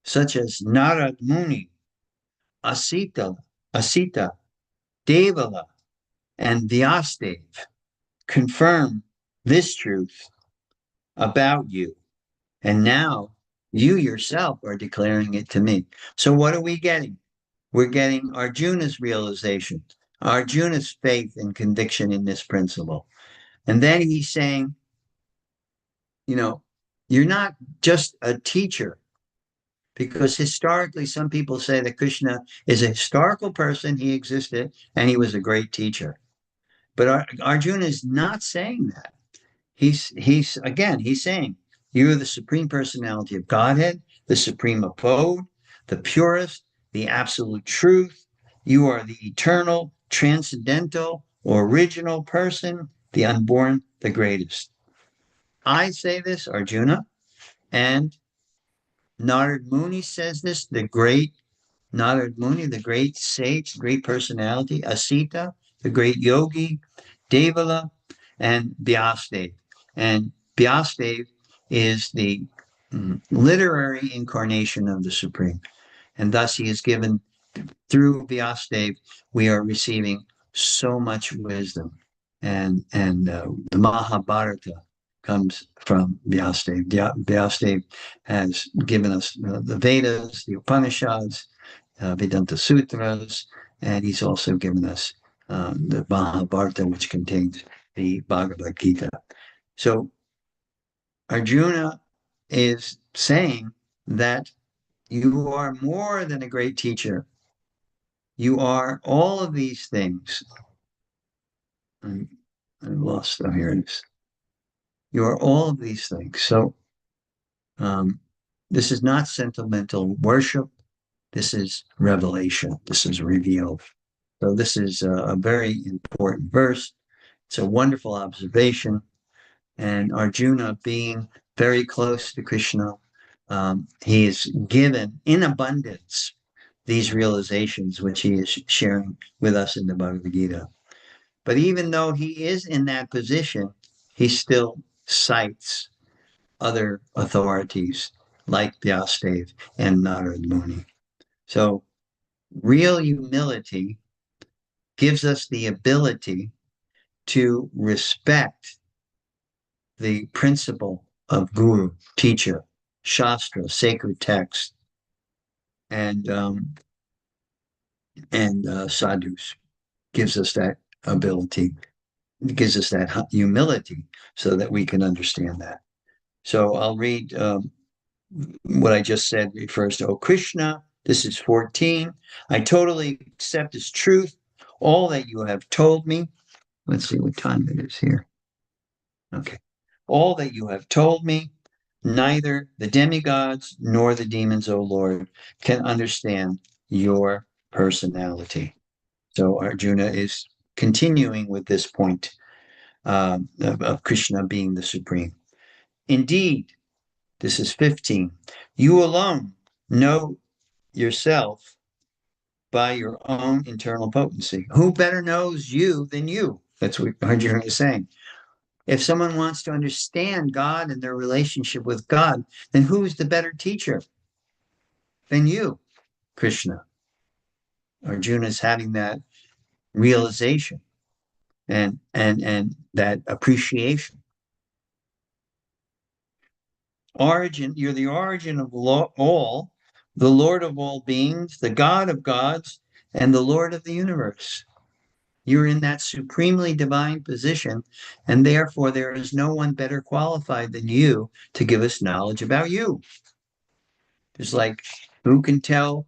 such as Narad Muni, Asita, Devala, and Vyastev, confirm this truth about you. And now You yourself are declaring it to me. So what are we getting? We're getting Arjuna's realization, Arjuna's faith and conviction in this principle. And then he's saying, you know, you're not just a teacher, because historically, some people say that Krishna is a historical person. He existed and he was a great teacher. But Arjuna is not saying that. He's saying, you are the supreme personality of Godhead, the supreme abode, the purest, the absolute truth. You are the eternal, transcendental, original person, the unborn, the greatest. I say this, Arjuna, and Narad Muni says this, the great Narad Muni, the great sage, great personality, Asita, the great yogi, Devala, and Vyasdev. And Vyasdev is the literary incarnation of the Supreme. And thus he is given, through Vyasdev, we are receiving so much wisdom. And the Mahabharata comes from Vyasdev. Vyasdev has given us the Vedas, the Upanishads, Vedanta Sutras, and he's also given us the Mahabharata, which contains the Bhagavad Gita. So Arjuna is saying that you are more than a great teacher. You are all of these things. I lost, oh, here it is. You are all of these things. So this is not sentimental worship. This is revelation. This is revealed. So this is a very important verse. It's a wonderful observation. And Arjuna, being very close to Krishna, he is given in abundance these realizations, which he is sharing with us in the Bhagavad Gita. But even though he is in that position, he still cites other authorities like Vyasadeva and Narad Muni. So real humility gives us the ability to respect the principle of guru, teacher, shastra, sacred text, and sadhus. Gives us that ability. It gives us that humility so that we can understand that. So I'll read what I just said refers to, oh Krishna, this is 14. I totally accept as truth all that you have told me. Let's see what time it is here. Okay. All that you have told me, neither the demigods nor the demons, O Lord, can understand your personality. So Arjuna is continuing with this point of Krishna being the supreme. Indeed, this is 15. You alone know yourself by your own internal potency. Who better knows you than you? That's what Arjuna is saying. If someone wants to understand God and their relationship with God, then who's the better teacher than you, Krishna? Arjuna is having that realization and that appreciation. Origin, you're the origin of all, the Lord of all beings, the God of gods, and the Lord of the universe. You're in that supremely divine position, and therefore there is no one better qualified than you to give us knowledge about you. It's like, who can tell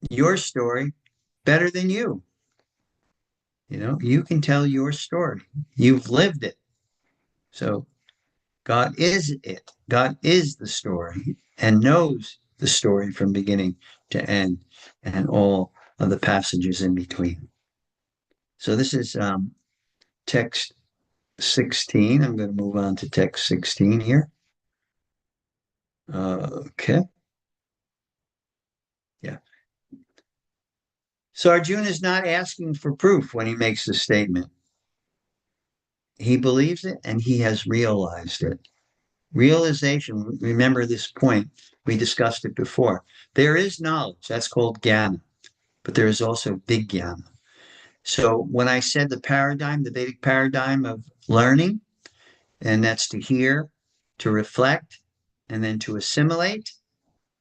your story better than you? You know, you can tell your story. You've lived it. So God is it. God is the story and knows the story from beginning to end and all of the passages in between. So this is text 16. I'm going to move on to text 16 here. Okay. Yeah. So Arjuna is not asking for proof when he makes the statement. He believes it and he has realized it. Realization, remember this point, we discussed it before. There is knowledge, that's called jnana, but there is also vijnana. So when I said the paradigm, the Vedic paradigm of learning, and that's to hear, to reflect, and then to assimilate.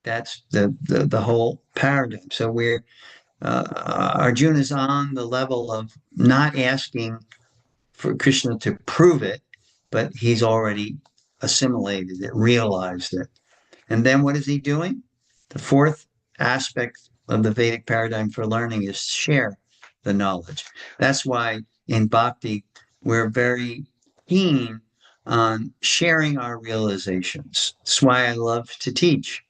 That's the whole paradigm. So we're Arjuna is on the level of not asking for Krishna to prove it, but he's already assimilated it, realized it. And then what is he doing? The fourth aspect of the Vedic paradigm for learning is share the knowledge. That's why in Bhakti, we're very keen on sharing our realizations. That's why I love to teach,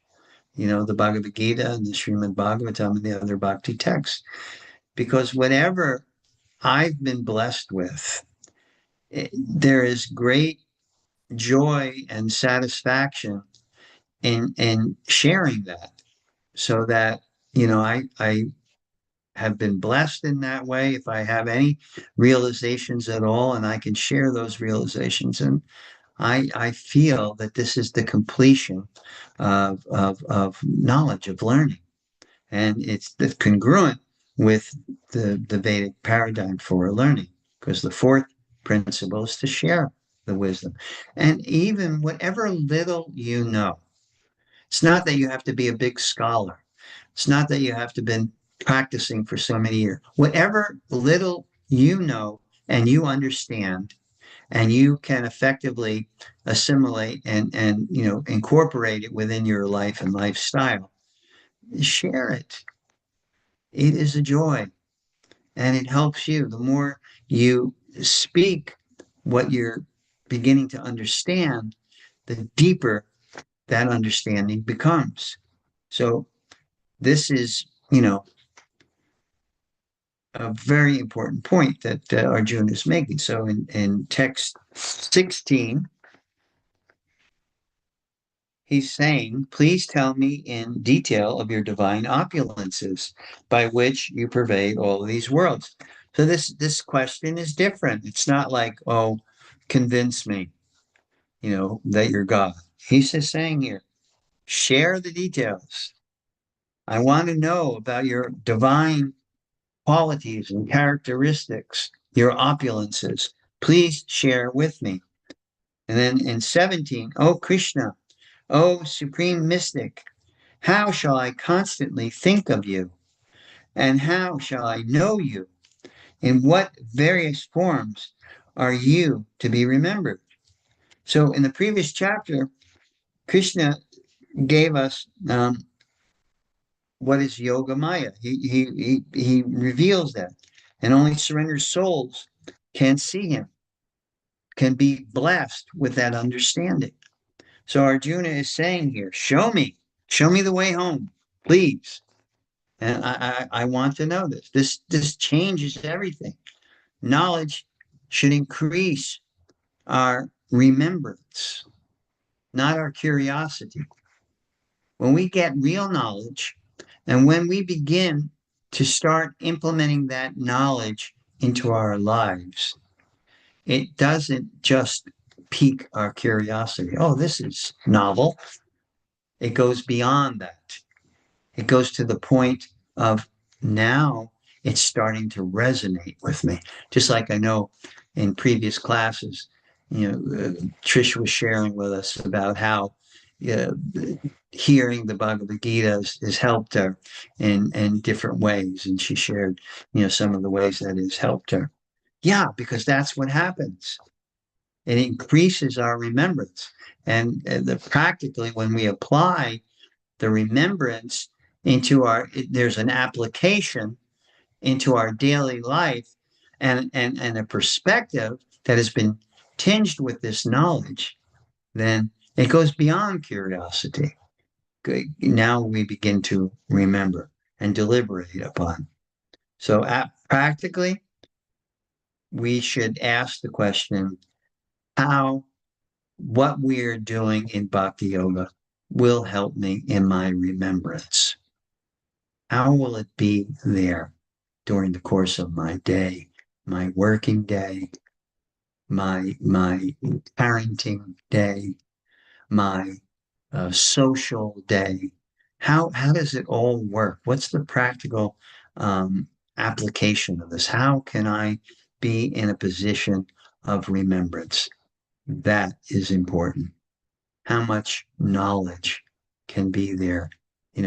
the Bhagavad Gita and the Srimad Bhagavatam and the other Bhakti texts, because whatever I've been blessed with, there is great joy and satisfaction in sharing that, so that I have been blessed in that way. If I have any realizations at all, and I can share those realizations, and I feel that this is the completion of knowledge, of learning, and it's congruent with the Vedic paradigm for learning, because the fourth principle is to share the wisdom, and even whatever little you know. It's not that you have to be a big scholar. It's not that you have to have been practicing for so many years. Whatever little you know and you understand, and you can effectively assimilate and incorporate it within your life and lifestyle, share it. It is a joy, and it helps you. The more you speak what you're beginning to understand, the deeper that understanding becomes. So this is, a very important point that Arjuna is making. So in text 16, he's saying, please tell me in detail of your divine opulences by which you pervade all of these worlds. So this question is different. It's not like, oh, convince me, that you're God. He's just saying here, share the details. I want to know about your divine qualities and characteristics, your opulences. Please share with me. And then in 17, oh Krishna, oh supreme mystic, how shall I constantly think of you? And how shall I know you? In what various forms are you to be remembered? So in the previous chapter, Krishna gave us what is Yoga Maya. He reveals that, and only surrendered souls can see him, can be blessed with that understanding. So Arjuna is saying here, show me the way home, please. And I want to know this. This changes everything. Knowledge should increase our remembrance, not our curiosity. When we get real knowledge, and when we begin to start implementing that knowledge into our lives, it doesn't just pique our curiosity. Oh, this is novel. It goes beyond that. It goes to the point of now it's starting to resonate with me. Just like I know in previous classes, Trish was sharing with us about how hearing the Bhagavad Gita has helped her in different ways. And she shared, some of the ways that has helped her. Yeah, because that's what happens. It increases our remembrance. And practically, when we apply the remembrance there's an application into our daily life, and a perspective that has been tinged with this knowledge, then it goes beyond curiosity. Now we begin to remember and deliberate upon. So practically, we should ask the question, what we're doing in Bhakti Yoga will help me in my remembrance. How will it be there during the course of my day, my working day, my parenting day, my social day? How does it all work? What's the practical application of this? How can I be in a position of remembrance? That is important. how much knowledge can be there,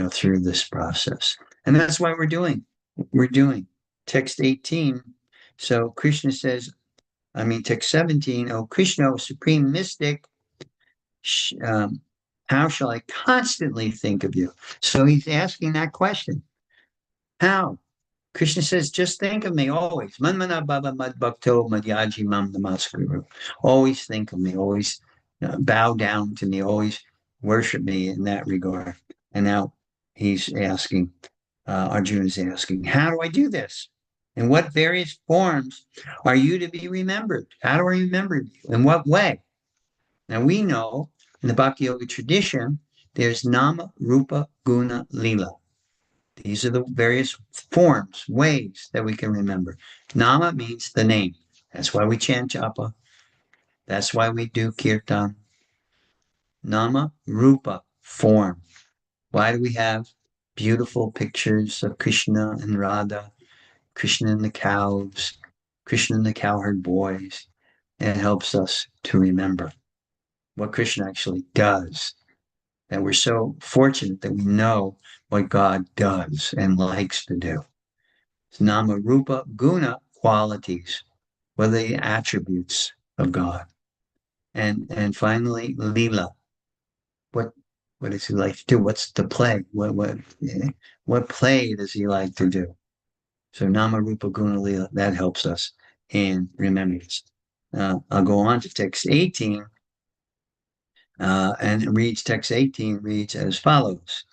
through this process. And that's why we're doing text 18. So Krishna says, text 17, "O Krishna, O supreme mystic, how shall I constantly think of you?" So he's asking that question. How? Krishna says, just think of me always. Manmana bhava mad bhakto madhyaji mam namaskuru. Always think of me, always bow down to me, always worship me in that regard. And now he's asking, Arjuna is asking, how do I do this? In what various forms are you to be remembered? How do I remember you? In what way? Now we know in the Bhakti Yoga tradition, there's Nama, Rupa, Guna, Lila. These are the various forms, ways that we can remember. Nama means the name. That's why we chant japa. That's why we do kirtan. Nama, Rupa, form. Why do we have beautiful pictures of Krishna and Radha, Krishna and the cows, Krishna and the cowherd boys? It helps us to remember what Krishna actually does. And we're so fortunate that we know what God does and likes to do. It's Nama, Rupa, Guna, qualities. What are the attributes of God? And finally, Lila. What does he like to do? What's the play? What play does he like to do? So Nama, Rupa, Guna, Lila, that helps us in remembrance. I'll go on to text 18. And text 18 reads as follows.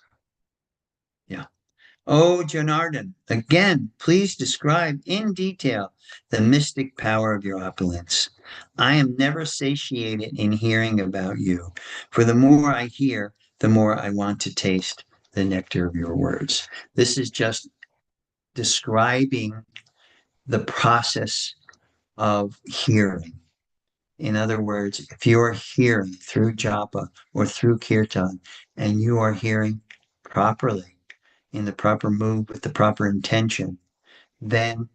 Yeah. Oh, Janardhan, again, please describe in detail the mystic power of your opulence. I am never satiated in hearing about you, for the more I hear, the more I want to taste the nectar of your words. This is just describing the process of hearing. In other words, if you are hearing through japa or through kirtan, and you are hearing properly, in the proper mood with the proper intention, then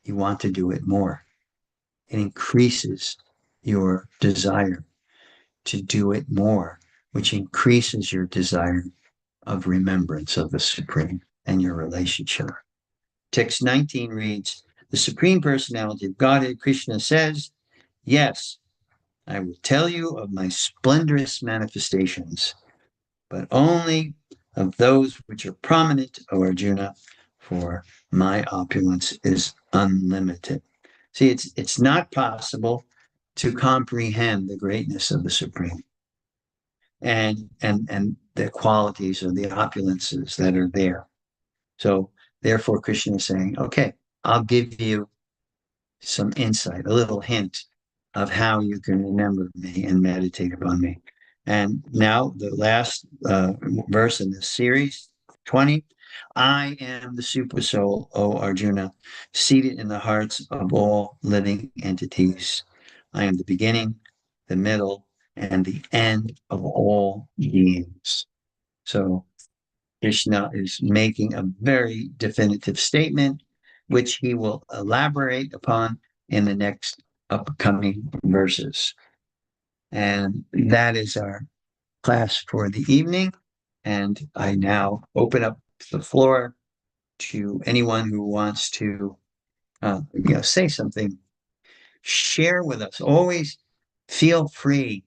you want to do it more. It increases your desire to do it more, which increases your desire of remembrance of the Supreme and your relationship. Text 19 reads, the Supreme Personality of Godhead, Krishna says, yes, I will tell you of my splendorous manifestations, but only of those which are prominent, O Arjuna, for my opulence is unlimited. See, it's not possible to comprehend the greatness of the Supreme and the qualities of the opulences that are there. So therefore, Krishna is saying, okay, I'll give you some insight, a little hint of how you can remember me and meditate upon me. And now the last verse in this series, 20, I am the super soul, O Arjuna, seated in the hearts of all living entities. I am the beginning, the middle, and the end of all beings. So Krishna is making a very definitive statement, which he will elaborate upon in the next upcoming verses. And that is our class for the evening. And I now open up the floor to anyone who wants to, say something, share with us. Always feel free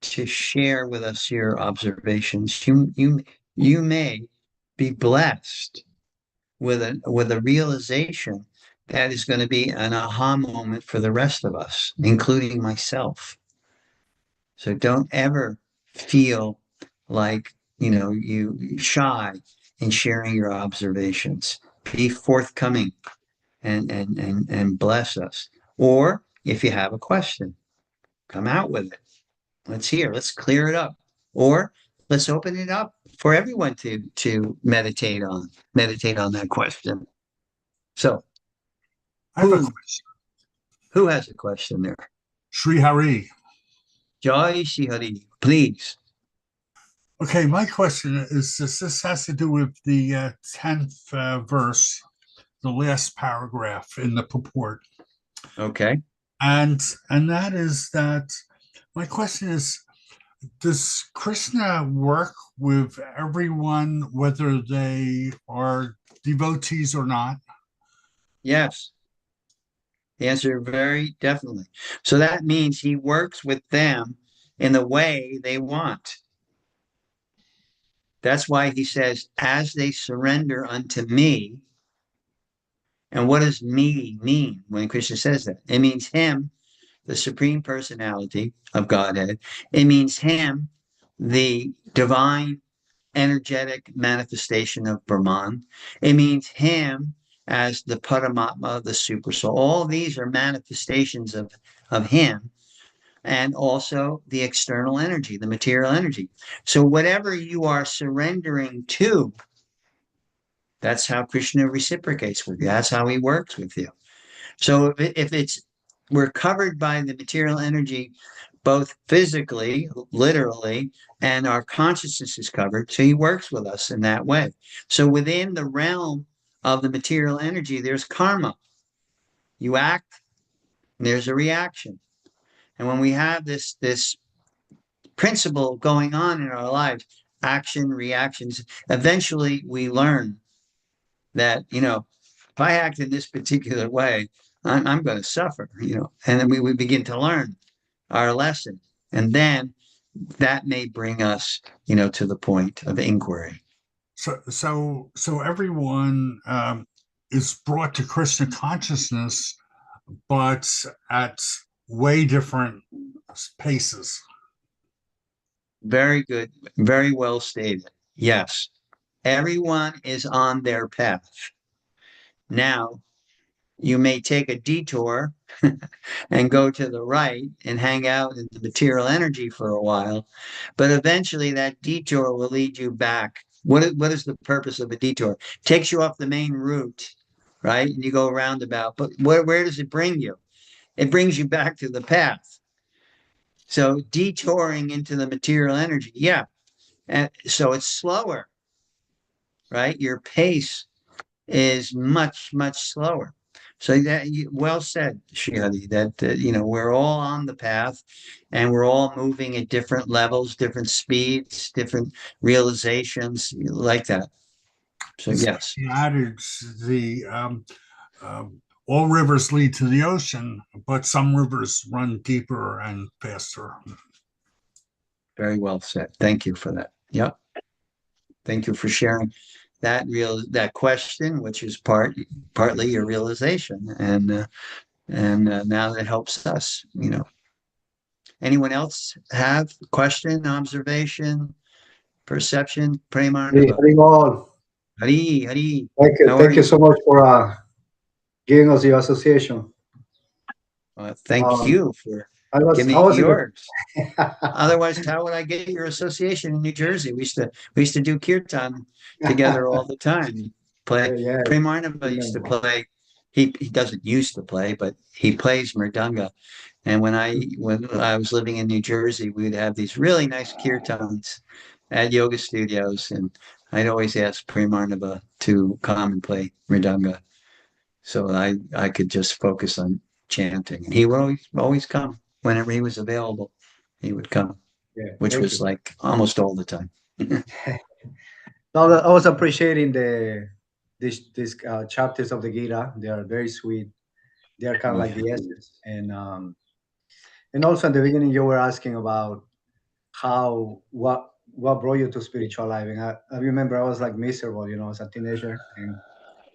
to share with us your observations. You may be blessed with a realization that is going to be an aha moment for the rest of us, including myself. So don't ever feel like, you shy in sharing your observations. Be forthcoming and bless us. Or if you have a question, come out with it. Let's clear it up. Or let's open it up for everyone to meditate on that question. So I have a question. Who has a question there? Sri Hari. Jai Shri Hari, please. Okay, my question is this has to do with the 10th verse, the last paragraph in the purport. Okay. And that is that my question is, Does Krishna work with everyone, whether they are devotees or not? Yes. The answer very definitely. So that means he works with them in the way they want. That's why he says, as they surrender unto me. And what does me mean when Krishna says that? It means him, the supreme personality of Godhead. It means him, the divine energetic manifestation of Brahman. It means him as the Paramatma, the super soul. All these are manifestations of him, and also the external energy, the material energy. So whatever you are surrendering to, that's how Krishna reciprocates with you. That's how he works with you. So if it's we're covered by the material energy, both physically, literally, and our consciousness is covered. So he works with us in that way. So within the realm of the material energy, there's karma. You act, and there's a reaction. And when we have this principle going on in our lives, action, reactions, eventually we learn that, if I act in this particular way, I'm going to suffer, and then we begin to learn our lesson. And then that may bring us, to the point of inquiry. So everyone is brought to Krishna consciousness, but at way different paces. Very good. Very well stated. Yes. Everyone is on their path. Now, you may take a detour and go to the right and hang out in the material energy for a while, but eventually that detour will lead you back. What is the purpose of a detour? Takes you off the main route, right? And you go roundabout. But where does it bring you? It brings you back to the path. So detouring into the material energy, yeah. And so it's slower, right? Your pace is much, much slower. So that well said, Shihadi, that we're all on the path, and we're all moving at different levels, different speeds, different realizations, like that. So It's like yes, the adage, the all rivers lead to the ocean, but some rivers run deeper and faster. very well said. Thank you for that. Yep. Thank you for sharing that question, which is partly your realization, and now that helps us. Anyone else have question, observation, perception? Hey, Premarnava. Harimol. Hari, Thank you. how are Thank you you? so much for giving us your association. Thank Um, you for I giving me was in yours. Otherwise, how would I get your association in New Jersey? We used to do kirtan together all the time. Play yeah, Premarnava used to remember. play. He doesn't used to play, but he plays mridanga. And when I was living in New Jersey, we'd have these really nice kirtans at yoga studios, and I'd always ask Premarnava to come and play mridanga, so I could just focus on chanting. And he would always come whenever he was available. He would come, Yeah, which thank was you. like almost all the time. No, I was appreciating these chapters of the Gita. They are very sweet. They are kind of Oh like yeah, the essence. And also in the beginning, you were asking about what brought you to spiritual life. And I remember I was like miserable, as a teenager, and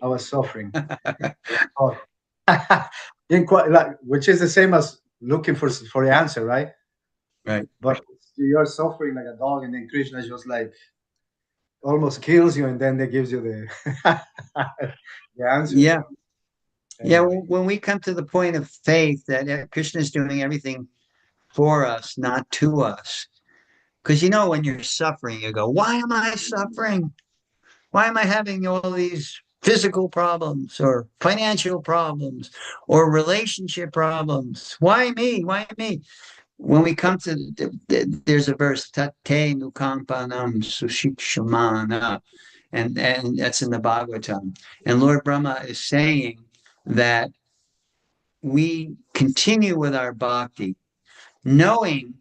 I was suffering. Oh, in quite like, which is the same as looking for the answer, right? right. But you're suffering like a dog, and then Krishna just like almost kills you, and then they gives you the the answer. Yeah, yeah. Anyway, When we come to the point of faith that Krishna is doing everything for us, not to us, because when you're suffering, you go, "Why am I suffering? Why am I having all these physical problems or financial problems or relationship problems? Why me? Why me?" When we come to there's a verse, tate nukampanam sushikshamana, and that's in the Bhagavatam. And Lord Brahma is saying that we continue with our bhakti, knowing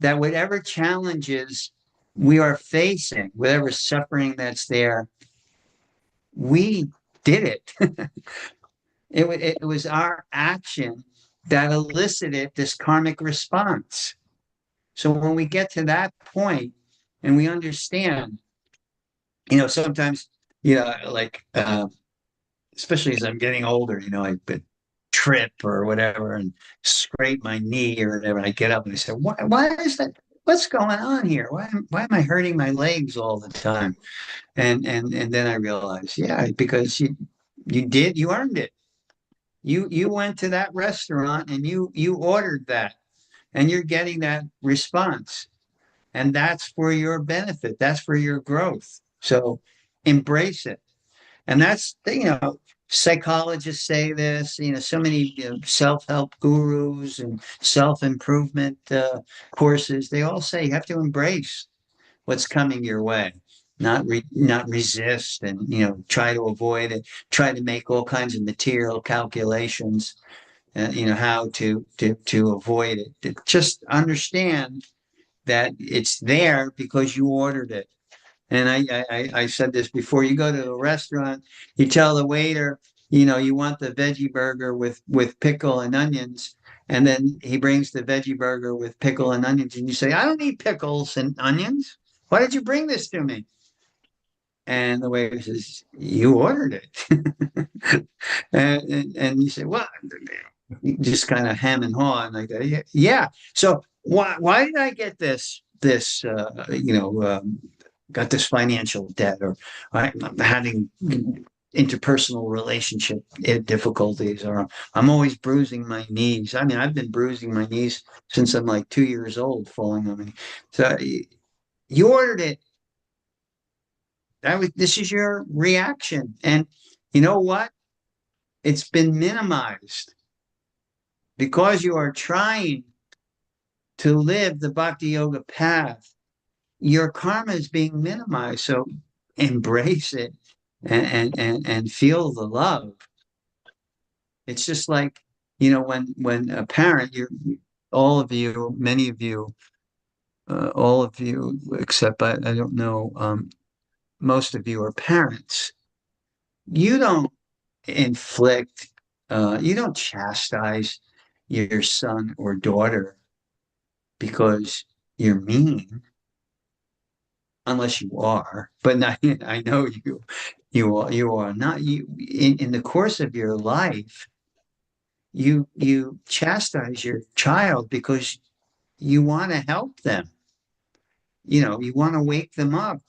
that whatever challenges we are facing, whatever suffering that's there, we did it. It was our action that elicited this karmic response. So when we get to that point and we understand, sometimes, like, especially as I'm getting older, I could trip or whatever and scrape my knee or whatever. And I get up and I say, why is that? What's going on here? Why am I hurting my legs all the time? And then I realized, yeah, because you earned it. You went to that restaurant and you ordered that and you're getting that response. And that's for your benefit. That's for your growth. So embrace it. And that's, psychologists say this, so many self-help gurus and self-improvement courses, they all say you have to embrace what's coming your way, not resist and, try to avoid it, try to make all kinds of material calculations, how to avoid it. Just understand that it's there because you ordered it. And I said this before, you go to a restaurant, you tell the waiter, you want the veggie burger with pickle and onions. And then he brings the veggie burger with pickle and onions. And you say, I don't eat pickles and onions. Why did you bring this to me? And the waiter says, you ordered it. and you say, well, you just kind of hem and haw and like that. Yeah. So why did I get this, got this financial debt, or I'm having interpersonal relationship difficulties, or I'm always bruising my knees. I mean, I've been bruising my knees since I'm like 2 years old, falling on me. So you ordered it. This is your reaction. And you know what? It's been minimized because you are trying to live the bhakti yoga path. Your karma is being minimized. So embrace it and feel the love. It's just like, when a parent, all of you, many of you, all of you, except I don't know, most of you are parents. You don't inflict, you don't chastise your son or daughter because you're mean, unless you are. But not, I know you are not. You in the course of your life, you chastise your child because you want to help them. You want to wake them up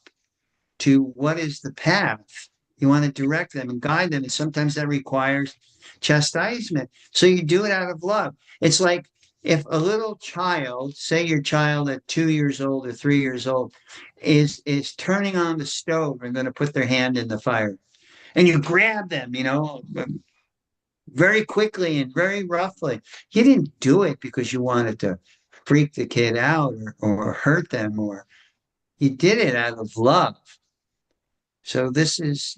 to what is the path. You want to direct them and guide them. And sometimes that requires chastisement. So you do it out of love. It's like if a little child, say your child at 2 years old or 3 years old, is turning on the stove and going to put their hand in the fire. And you grab them, very quickly and very roughly. You didn't do it because you wanted to freak the kid out or hurt them, or you did it out of love. So this is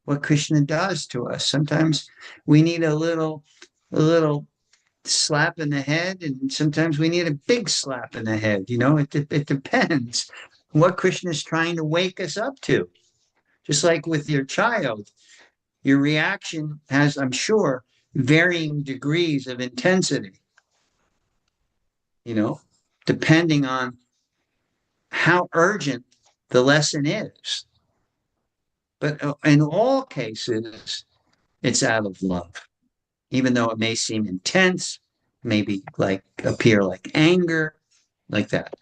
what Krishna does to us. Sometimes we need a little slap in the head, and sometimes we need a big slap in the head. It depends what Krishna is trying to wake us up to. Just like with your child, your reaction has, I'm sure, varying degrees of intensity, depending on how urgent the lesson is. But in all cases, it's out of love, even though it may seem intense, maybe appear like anger, like that.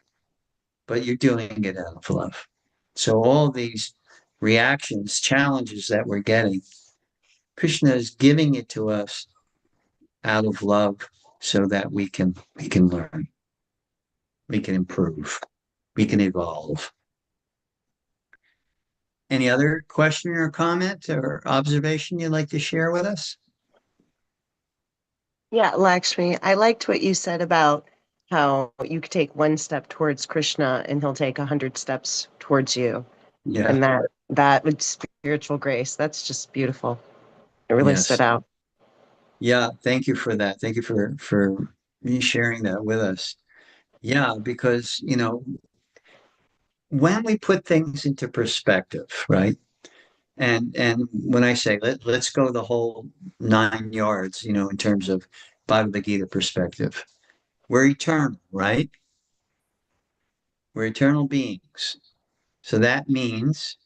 But you're doing it out of love. So all these reactions, challenges that we're getting, Krishna is giving it to us out of love so that we can learn, we can improve, we can evolve. Any other question or comment or observation you'd like to share with us? Yeah, Lakshmi, I liked what you said about how you could take one step towards Krishna and he'll take 100 steps towards you. Yeah. And that with spiritual grace, that's just beautiful. It really Yes. stood out. Yeah, thank you for that. Thank you for me sharing that with us. Yeah, because, when we put things into perspective, right? And when I say let's go the whole 9 yards, in terms of Bhagavad Gita perspective, we're eternal, right? We're eternal beings. So that means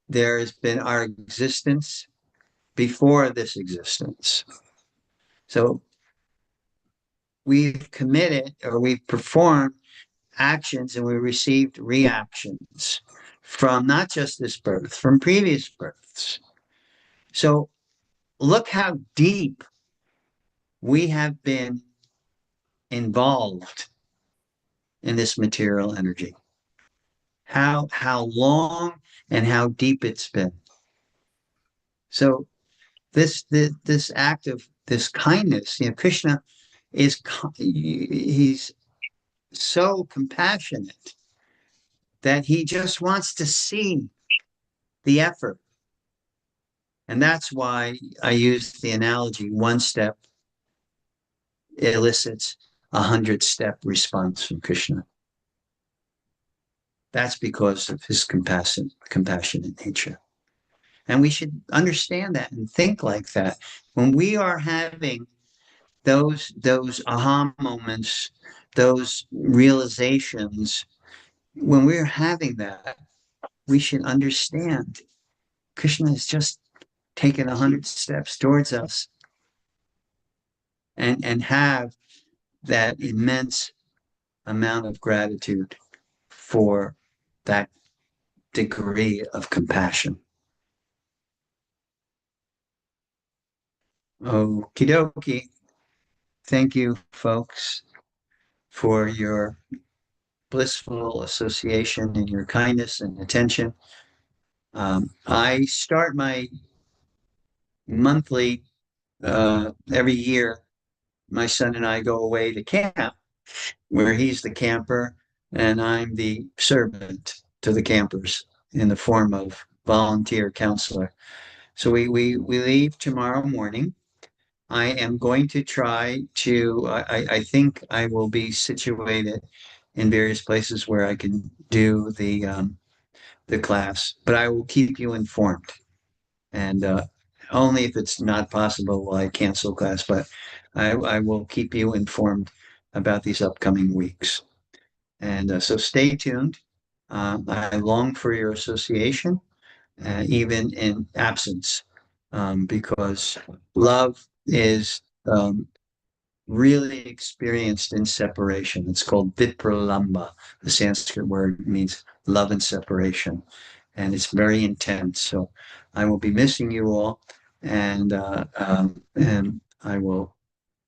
there has been our existence before this existence. So we've committed or we've performed actions and we received reactions from not just this birth, from previous births. So look how deep we have been involved in this material energy. How long and how deep it's been. So this act of this kindness, Krishna he's so compassionate that he just wants to see the effort. And that's why I use the analogy, one step elicits 100-step response from Krishna. That's because of his compassionate nature. And we should understand that and think like that. When we are having those aha moments, those realizations, when we're having that, we should understand Krishna has just taken 100 steps towards us and have that immense amount of gratitude for that degree of compassion. Okie dokie. Thank you, folks, for your blissful association and your kindness and attention. I start my monthly, every year, my son and I go away to camp where he's the camper and I'm the servant to the campers in the form of volunteer counselor. So we leave tomorrow morning. I am going to try to, I think I will be situated in various places where I can do the class, but I will keep you informed. And only if it's not possible will I cancel class, but I will keep you informed about these upcoming weeks. And so stay tuned. I long for your association, even in absence, because love is really experienced in separation. It's called vipralamba. The Sanskrit word means love and separation, and it's very intense. So I will be missing you all, and I will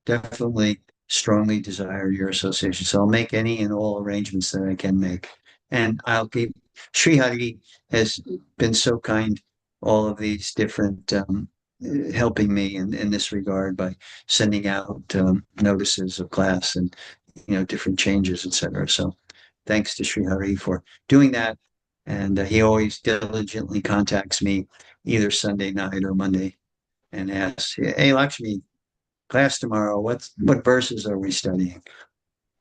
definitely strongly desire your association. So I'll make any and all arrangements that I can make. And I'll keep, Sri Hari has been so kind, all of these different, helping me in this regard by sending out notices of class and, different changes, etc. So thanks to Sri Hari for doing that. And he always diligently contacts me either Sunday night or Monday and asks, hey, Lakshmi, class tomorrow. What verses are we studying?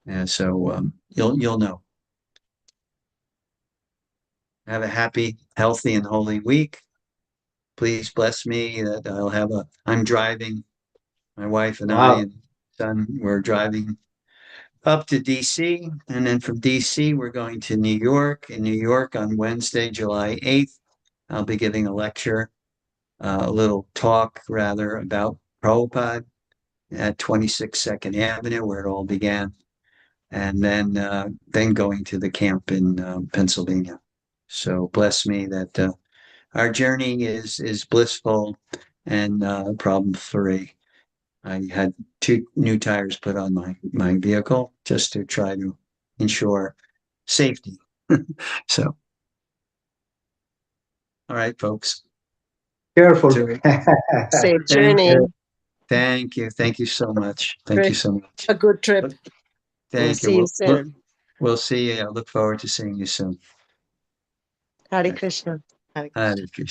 And so you'll know. Have a happy, healthy, and holy week. Please bless me that I'll have I'm driving. My wife and I and son, we're driving up to DC. And then from DC, we're going to New York. In New York on Wednesday, July 8th, I'll be giving a lecture, a little talk rather about Prabhupada at 26 Second Avenue, where it all began. And then going to the camp in Pennsylvania. So bless me that our journey is blissful and problem free. I had 2 new tires put on my vehicle just to try to ensure safety. So, all right, folks. Careful. Safe journey. Thank you. Thank you so much. Thank you so much. A good trip. We'll Thank see you. you soon. We'll see you. I look forward to seeing you soon. Hare Krishna. Hare Krishna.